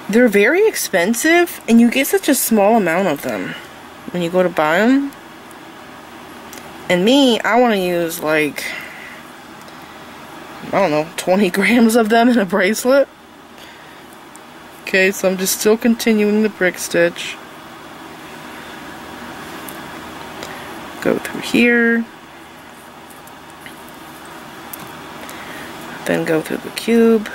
They're very expensive, and you get such a small amount of them when you go to buy them. And me, I want to use like, I don't know, 20 grams of them in a bracelet. Okay, so I'm just still continuing the brick stitch. Go through here. Then go through the cube.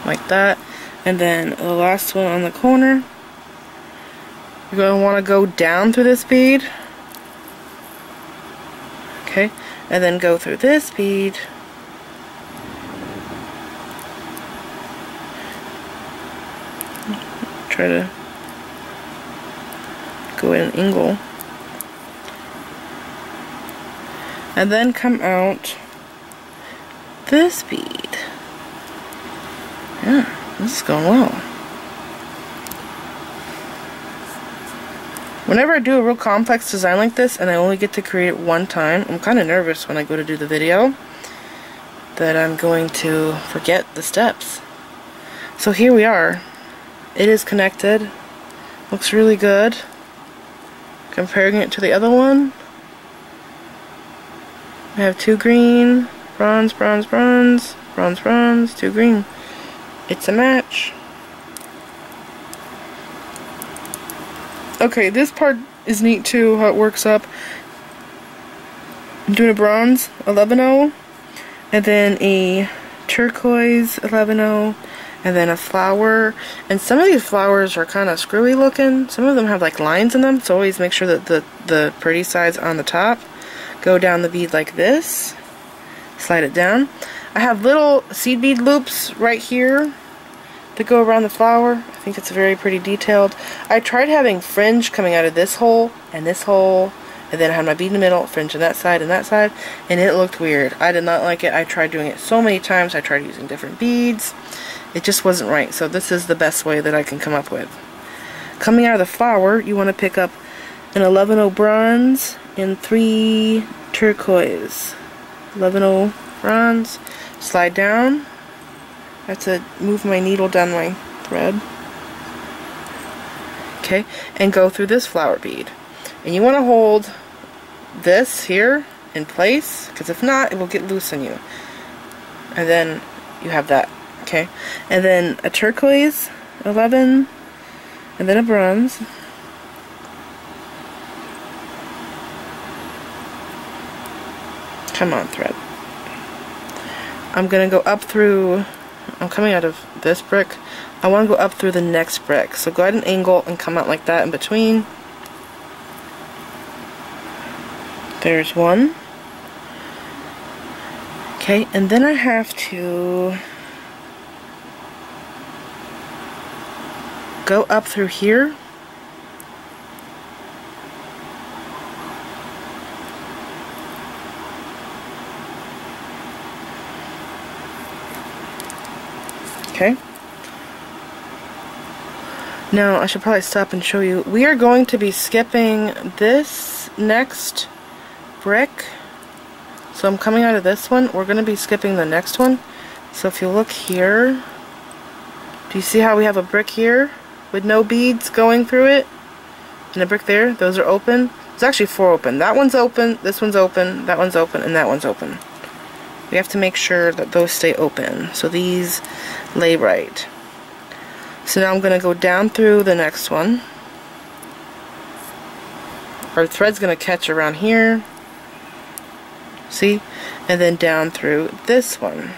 Like that. And then the last one on the corner. You're going to want to go down through this bead. Okay, and then go through this bead. Try to go in an angle. And then come out this bead. Yeah, this is going well. Whenever I do a real complex design like this and I only get to create it one time, I'm kind of nervous when I go to do the video that I'm going to forget the steps. So here we are. It is connected. Looks really good. Comparing it to the other one, I have 2 green, bronze, bronze, bronze, bronze, bronze, 2 green. It's a match. Okay, this part is neat too, how it works up. I'm doing a bronze 11-0, and then a turquoise 11-0, and then a flower. And some of these flowers are kind of screwy looking. Some of them have like lines in them, so always make sure that the pretty side's on the top. Go down the bead like this, slide it down. I have little seed bead loops right here that go around the flower. I think it's very pretty detailed. I tried having fringe coming out of this hole, and then I had my bead in the middle, fringe on that side, and it looked weird. I did not like it. I tried doing it so many times. I tried using different beads. It just wasn't right, so this is the best way that I can come up with. Coming out of the flower, you want to pick up an 11-0 bronze and 3 turquoise. 11-0 bronze, slide down. I have to move my needle down my thread. Okay, and go through this flower bead. And you want to hold this here in place, because if not, it will get loose on you. And then you have that, okay? And then a turquoise, 11, and then a bronze. Come on, thread. I'm gonna go up through, I'm coming out of this brick. I want to go up through the next brick. So go ahead and angle and come out like that in between. There's one. Okay, and then I have to go up through here. Okay. Now, I should probably stop and show you. We are going to be skipping this next brick. So I'm coming out of this one. We're going to be skipping the next one. So if you look here, do you see how we have a brick here with no beads going through it? And a brick there? Those are open. There's actually 4 open. That one's open, this one's open, that one's open, and that one's open. We have to make sure that those stay open. So these lay right. So now I'm going to go down through the next one. Our thread's going to catch around here. See? And then down through this one.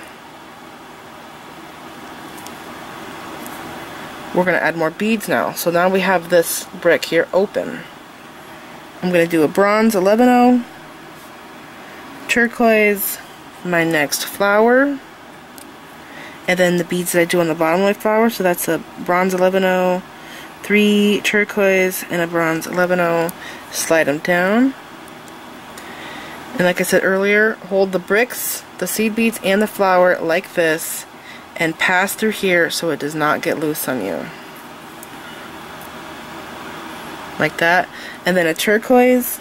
We're going to add more beads now. So now we have this brick here open. I'm going to do a bronze 11-0, turquoise, my next flower, and then the beads that I do on the bottom of the flower. So that's a bronze 11-0, 3 turquoise, and a bronze 11-0. Slide them down. And like I said earlier, hold the bricks, the seed beads, and the flower like this and pass through here so it does not get loose on you. Like that. And then a turquoise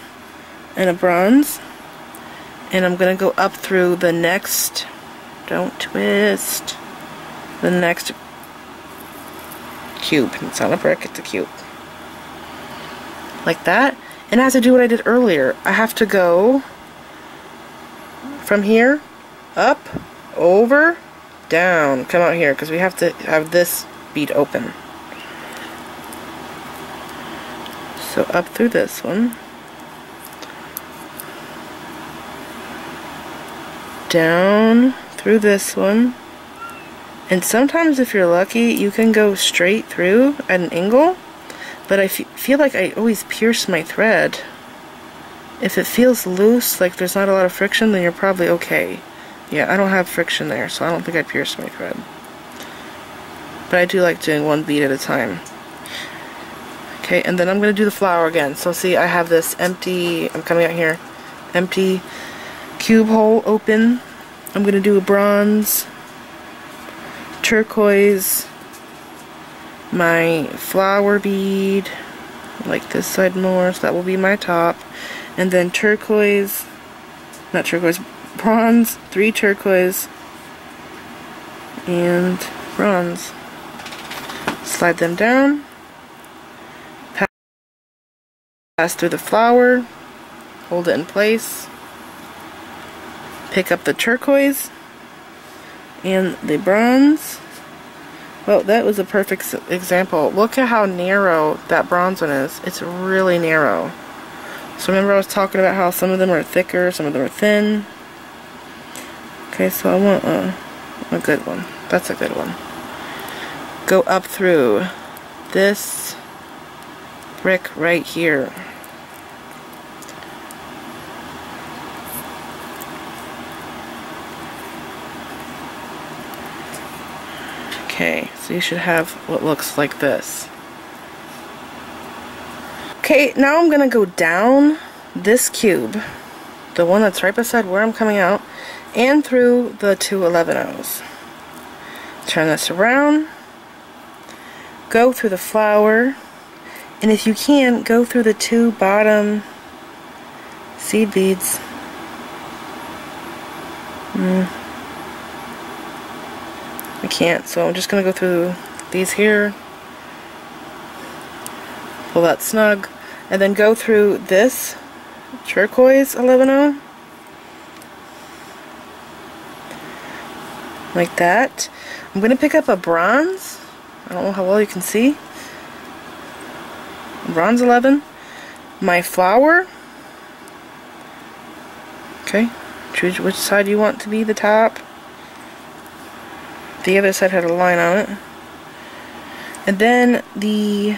and a bronze. And I'm going to go up through the next, don't twist, the next cube. It's not a brick, it's a cube. Like that. And as I do what I did earlier, I have to go from here, up, over, down. Come out here because we have to have this bead open. So up through this one. Down through this one. And sometimes if you're lucky, you can go straight through at an angle. But I feel like I always pierce my thread. If it feels loose, like there's not a lot of friction, then you're probably okay. Yeah, I don't have friction there, so I don't think I pierced my thread. But I do like doing one bead at a time. Okay, and then I'm going to do the flower again. So see, I have this empty, I'm coming out here, empty cube hole open. I'm going to do a bronze, turquoise, my flower bead, like this side more, so that will be my top. And then turquoise, not turquoise, bronze, 3 turquoise, and bronze. Slide them down, pass through the flower, hold it in place, pick up the turquoise and the bronze. Well, that was a perfect example. Look at how narrow that bronze one is. It's really narrow. So remember I was talking about how some of them are thicker, some of them are thin. Okay, so I want a good one. That's a good one. Go up through this brick right here. Okay, so you should have what looks like this. Okay, now I'm gonna go down this cube, the one that's right beside where I'm coming out, and through the 2 11-ohs. Turn this around, go through the flower, and if you can, go through the 2 bottom seed beads. I can't, so I'm just going to go through these here, pull that snug, and then go through this turquoise 11-oh, like that. I'm going to pick up a bronze, I don't know how well you can see, bronze 11, my flower, okay, choose which side you want to be the top. The other side had a line on it. And then the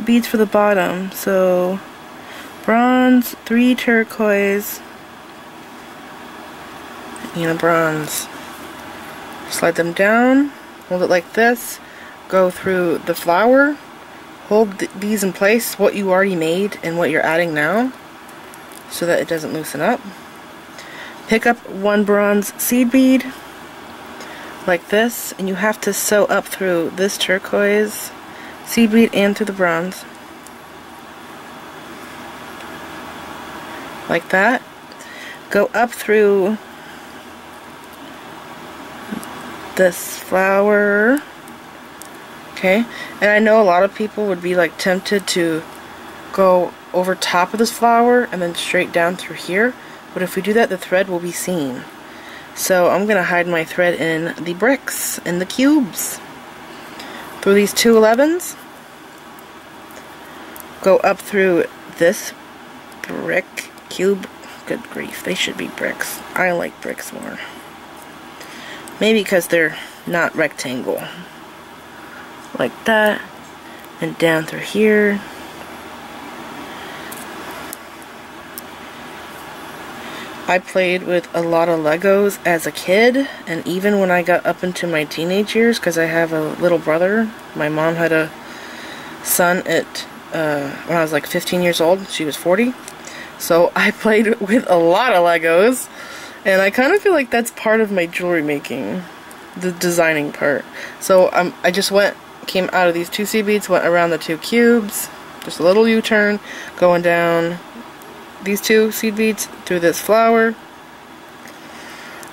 beads for the bottom. So bronze, 3 turquoise, and a bronze. Slide them down, hold it like this, go through the flower, hold these in place, what you already made and what you're adding now, so that it doesn't loosen up. Pick up 1 bronze seed bead, like this, and you have to sew up through this turquoise seed bead and through the bronze. Like that. Go up through this flower. Okay, and I know a lot of people would be like tempted to go over top of this flower and then straight down through here, but if we do that, the thread will be seen. So I'm going to hide my thread in the bricks, in the cubes. Through these 2 11s. Go up through this brick cube. Good grief, they should be bricks. I like bricks more. Maybe because they're not rectangle. Like that. And down through here. I played with a lot of Legos as a kid, and even when I got up into my teenage years, because I have a little brother. My mom had a son at when I was like 15 years old. She was 40. So I played with a lot of Legos, and I kind of feel like that's part of my jewelry making, the designing part. So I just came out of these 2 seed beads, went around the 2 cubes, just a little U-turn, going down these 2 seed beads through this flower.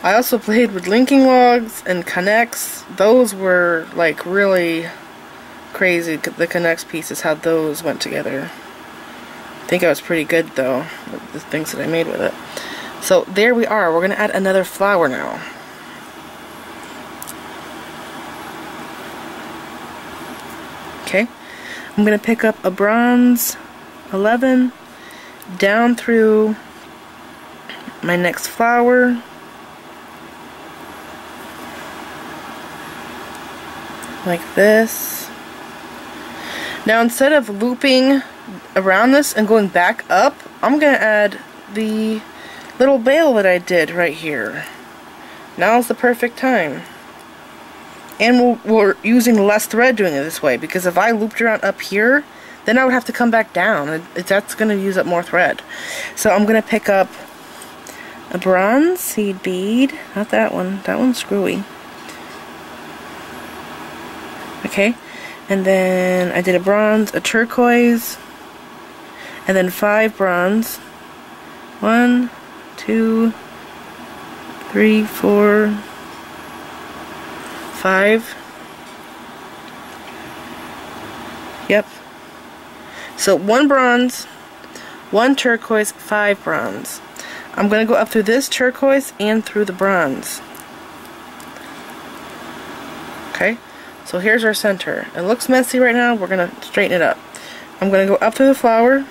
I also played with linking logs and connects. Those were like really crazy, the connects pieces, how those went together. I think I was pretty good though, with the things that I made with it. So there we are. We're going to add another flower now. Okay, I'm going to pick up a bronze 11 down through my next flower. Like this. Now instead of looping around this and going back up, I'm going to add the little bail that I did right here. Now's the perfect time. And we're using less thread doing it this way, because if I looped around up here, then I would have to come back down. That's going to use up more thread. So I'm going to pick up a bronze seed bead. Not that one. That one's screwy. Okay, and then I did a bronze, a turquoise, and then 5 bronze. 1, 2, 3, 4, 5. Yep. So 1 bronze, 1 turquoise, 5 bronze. I'm going to go up through this turquoise and through the bronze. Okay. So here's our center. It looks messy right now. We're going to straighten it up. I'm going to go up through the flower.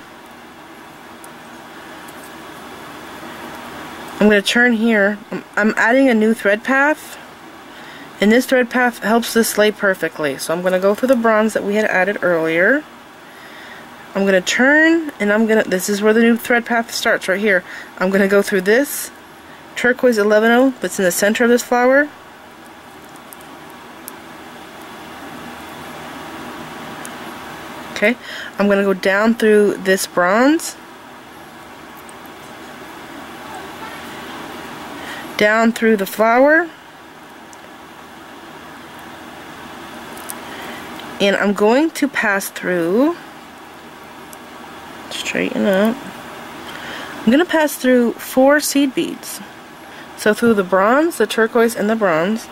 I'm going to turn here. I'm adding a new thread path. And this thread path helps this lay perfectly. So I'm going to go through the bronze that we had added earlier. I'm going to turn, and this is where the new thread path starts, right here. I'm going to go through this turquoise 11-0 that's in the center of this flower. Okay, I'm going to go down through this bronze, down through the flower, and I'm going to pass through, straighten up, I'm going to pass through 4 seed beads. So through the bronze, the turquoise, and the bronze.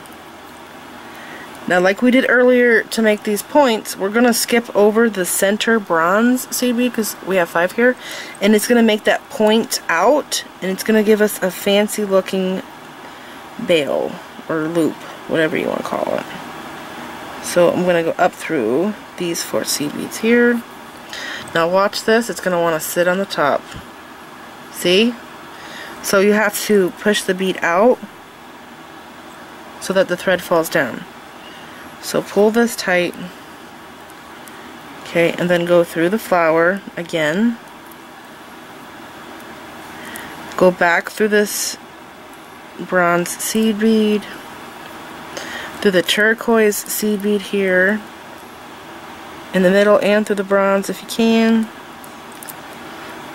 Now, like we did earlier to make these points, we're going to skip over the center bronze seed bead because we have 5 here, and it's going to make that point out, and it's going to give us a fancy looking bail or loop, whatever you want to call it. So I'm going to go up through these 4 seed beads here. Now watch this, it's going to want to sit on the top. See? So you have to push the bead out so that the thread falls down. So pull this tight, okay, and then go through the flower again. Go back through this bronze seed bead, through the turquoise seed bead here, in the middle, and through the bronze if you can.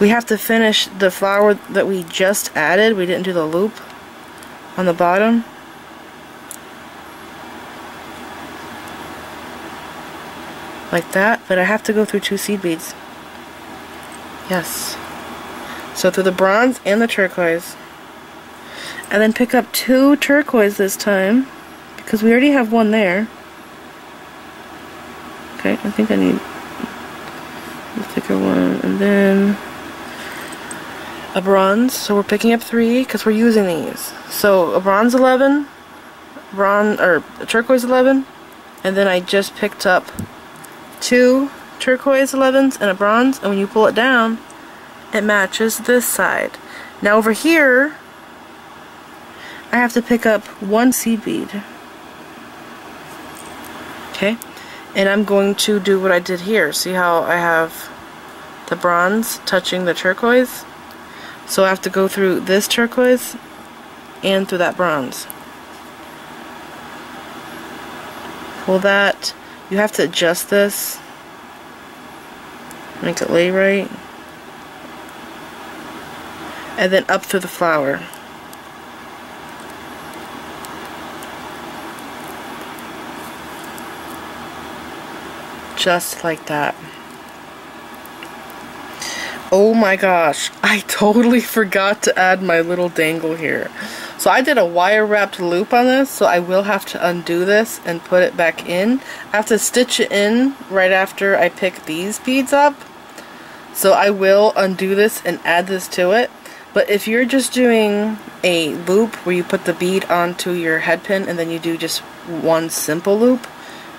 We have to finish the flower that we just added. We didn't do the loop on the bottom. Like that, but I have to go through 2 seed beads. Yes. So through the bronze and the turquoise. And then pick up 2 turquoise this time, because we already have 1 there. Okay, I think I need a thicker one. And then a bronze. So we're picking up 3 because we're using these. So a bronze 11, a turquoise 11, and then I just picked up 2 turquoise 11s and a bronze, and when you pull it down, it matches this side. Now over here, I have to pick up 1 seed bead. Okay, and I'm going to do what I did here. See how I have the bronze touching the turquoise? So I have to go through this turquoise and through that bronze. Pull that. You have to adjust this, make it lay right. and then up through the flower. Just like that. Oh my gosh, I totally forgot to add my little dangle here. So I did a wire wrapped loop on this, so I will have to undo this and put it back in. I have to stitch it in right after I pick these beads up. So I will undo this and add this to it. But if you're just doing a loop where you put the bead onto your head pin and then you do just one simple loop,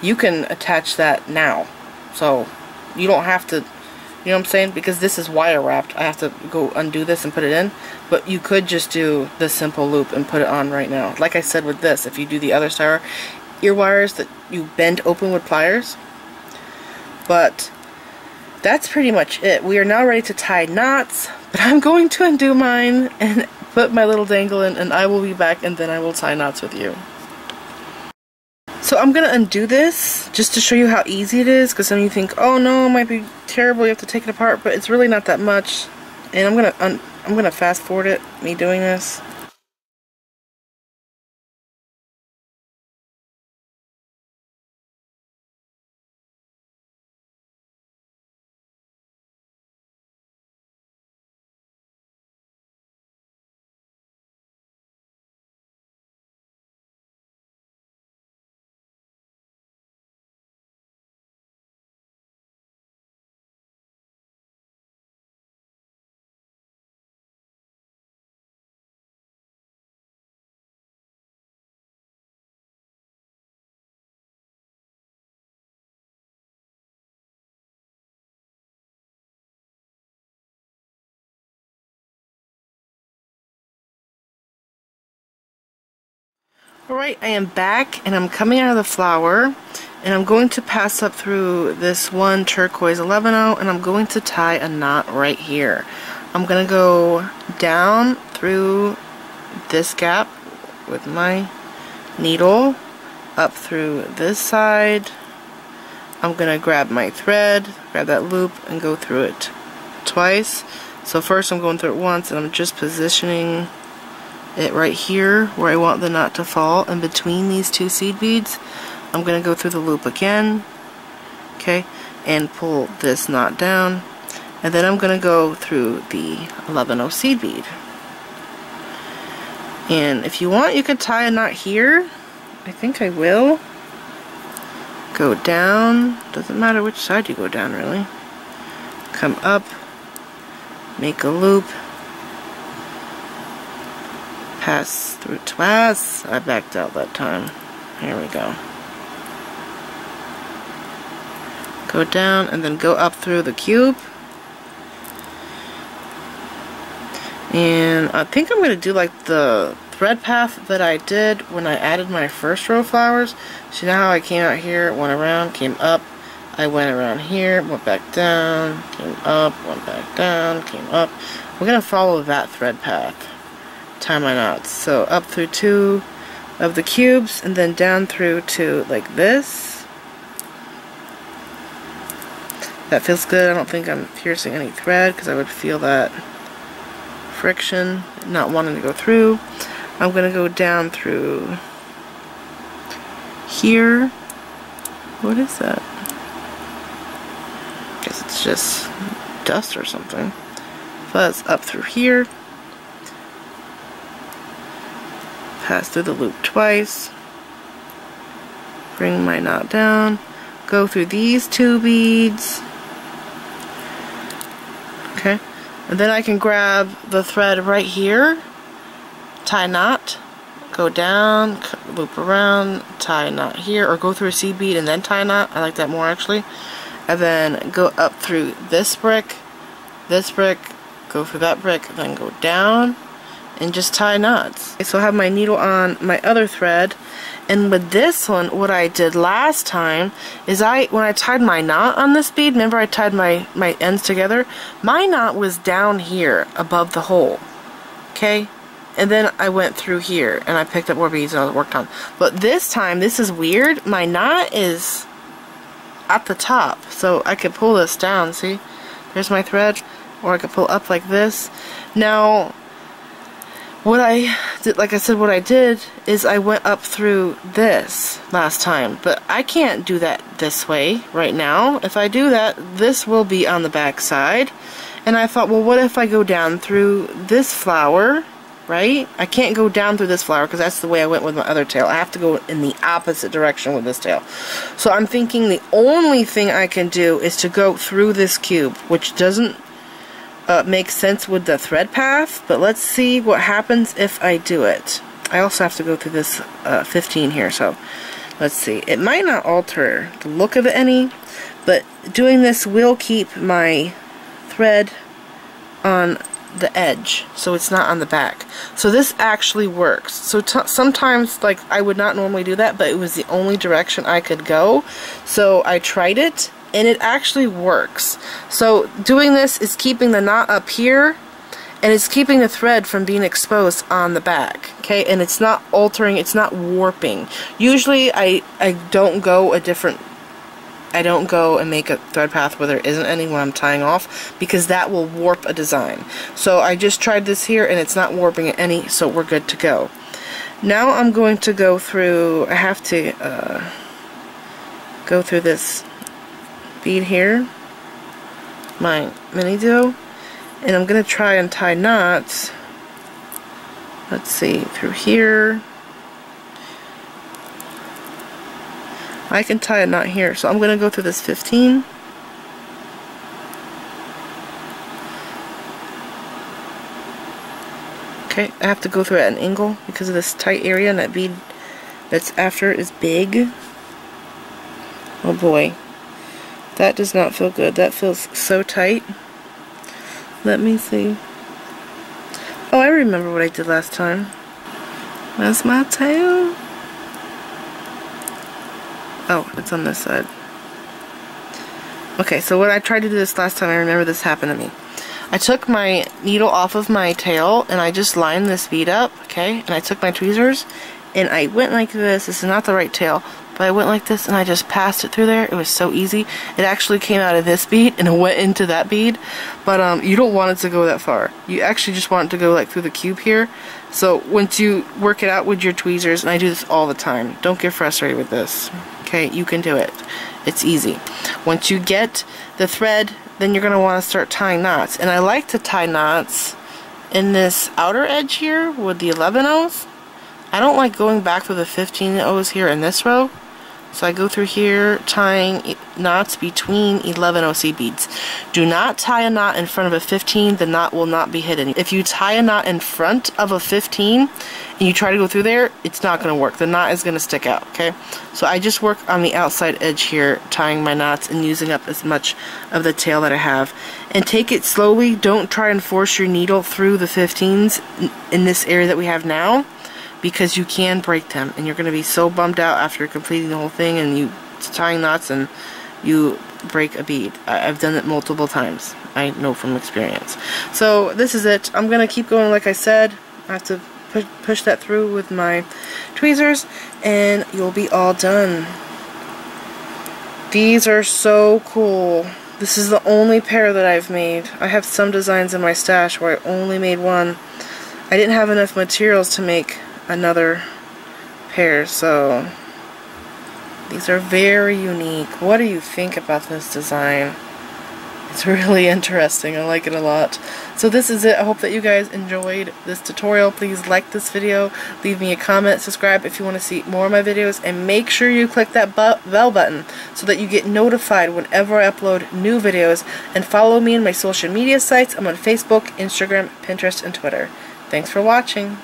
you can attach that now. So you don't have to, you know what I'm saying? Because this is wire wrapped, I have to go undo this and put it in. But you could just do the simple loop and put it on right now. Like I said with this, if you do the other star ear wires that you bend open with pliers. But that's pretty much it. We are now ready to tie knots, but I'm going to undo mine and put my little dangle in, and I will be back, and then I will tie knots with you. So I'm going to undo this just to show you how easy it is, because some of you think, oh no, it might be terrible, you have to take it apart, but it's really not that much. And I'm going to fast forward it, me doing this. Alright, I am back, and I'm coming out of the flower, and I'm going to pass up through this one turquoise 11-0, and I'm going to tie a knot right here. I'm going to go down through this gap with my needle, up through this side. I'm going to grab my thread, grab that loop, and go through it twice. So first I'm going through it once, and I'm just positioning it right here where I want the knot to fall in between these two seed beads. I'm going to go through the loop again, okay, and pull this knot down, and then I'm going to go through the 11-0 seed bead. And if you want, you could tie a knot here. I think I will. Go down, doesn't matter which side you go down really. Come up, make a loop, pass through twice. I backed out that time. Here we go. Go down and then go up through the cube. And I think I'm going to do like the thread path that I did when I added my first row of flowers. See now how I came out here, went around, came up, I went around here, went back down, came up, went back down, came up. We're going to follow that thread path. Tie my knots. So up through 2 of the cubes, and then down through to like this. That feels good. I don't think I'm piercing any thread because I would feel that friction, not wanting to go through. I'm going to go down through here. What is that? Guess it's just dust or something. Fuzz up through here. Pass through the loop twice. Bring my knot down. Go through these 2 beads. Okay. And then I can grab the thread right here, tie knot, go down, loop around, tie a knot here, or go through a seed bead and then tie a knot. I like that more actually. And then go up through this brick, go through that brick, then go down and just tie knots. Okay, so I have my needle on my other thread, and with this one, what I did last time is when I tied my knot on this bead, remember I tied my ends together? My knot was down here above the hole, okay? And then I went through here and I picked up more beads and I worked on. But this time, this is weird, my knot is at the top, so I could pull this down, see? There's my thread, or I could pull up like this. Now, what I did, like I said, what I did is I went up through this last time, but I can't do that this way right now. If I do that, this will be on the back side. And I thought, well, what if I go down through this flower, right? I can't go down through this flower because that's the way I went with my other tail. I have to go in the opposite direction with this tail. So I'm thinking the only thing I can do is to go through this cube, which doesn't make sense with the thread path, but let's see what happens if I do it. I also have to go through this 15 here, so let's see. It might not alter the look of it any, but doing this will keep my thread on the edge, so it's not on the back. So this actually works. So sometimes, like, I would not normally do that, but it was the only direction I could go. So I tried it, and it actually works. So doing this is keeping the knot up here, and it's keeping the thread from being exposed on the back. Okay, and it's not altering, it's not warping. Usually I don't go and make a thread path where there isn't any when I'm tying off, because that will warp a design. So I just tried this here and it's not warping it any, so we're good to go. Now I'm going to go through, I have to go through this bead here, my mini do, and I'm going to try and tie knots. Let's see, through here. I can tie a knot here, so I'm going to go through this 15. Okay, I have to go through at an angle because of this tight area, and that bead that's after is big. Oh boy, that does not feel good. That feels so tight. Let me see. Oh, I remember what I did last time. That's my tail. Oh, it's on this side. Okay, so when I tried to do this last time, I remember this happened to me. I took my needle off of my tail and I just lined this bead up, okay? And I took my tweezers and I went like this. This is not the right tail, but I went like this and I just passed it through there. It was so easy. It actually came out of this bead and it went into that bead, but you don't want it to go that far. You actually just want it to go like through the cube here. So once you work it out with your tweezers, and I do this all the time, don't get frustrated with this. Okay, you can do it. It's easy. Once you get the thread, then you're going to want to start tying knots. And I like to tie knots in this outer edge here with the 11/0. I don't like going back through the 15/0 here in this row. So I go through here tying knots between 11/0 beads. Do not tie a knot in front of a 15. The knot will not be hidden. If you tie a knot in front of a 15 and you try to go through there, it's not going to work. The knot is going to stick out, okay? So I just work on the outside edge here, tying my knots and using up as much of the tail that I have. And take it slowly. Don't try and force your needle through the 15s in this area that we have now, because you can break them and you're going to be so bummed out after completing the whole thing and you tying knots and you break a bead. I've done it multiple times. I know from experience. So this is it. I'm going to keep going like I said. I have to push that through with my tweezers and you'll be all done. These are so cool. This is the only pair that I've made. I have some designs in my stash where I only made one. I didn't have enough materials to make another pair, so these are very unique. What do you think about this design? It's really interesting. I like it a lot. So this is it. I hope that you guys enjoyed this tutorial. Please like this video, leave me a comment, subscribe if you want to see more of my videos, and make sure you click that bell button so that you get notified whenever I upload new videos, and follow me in my social media sites. I'm on Facebook, Instagram, Pinterest, and Twitter. Thanks for watching.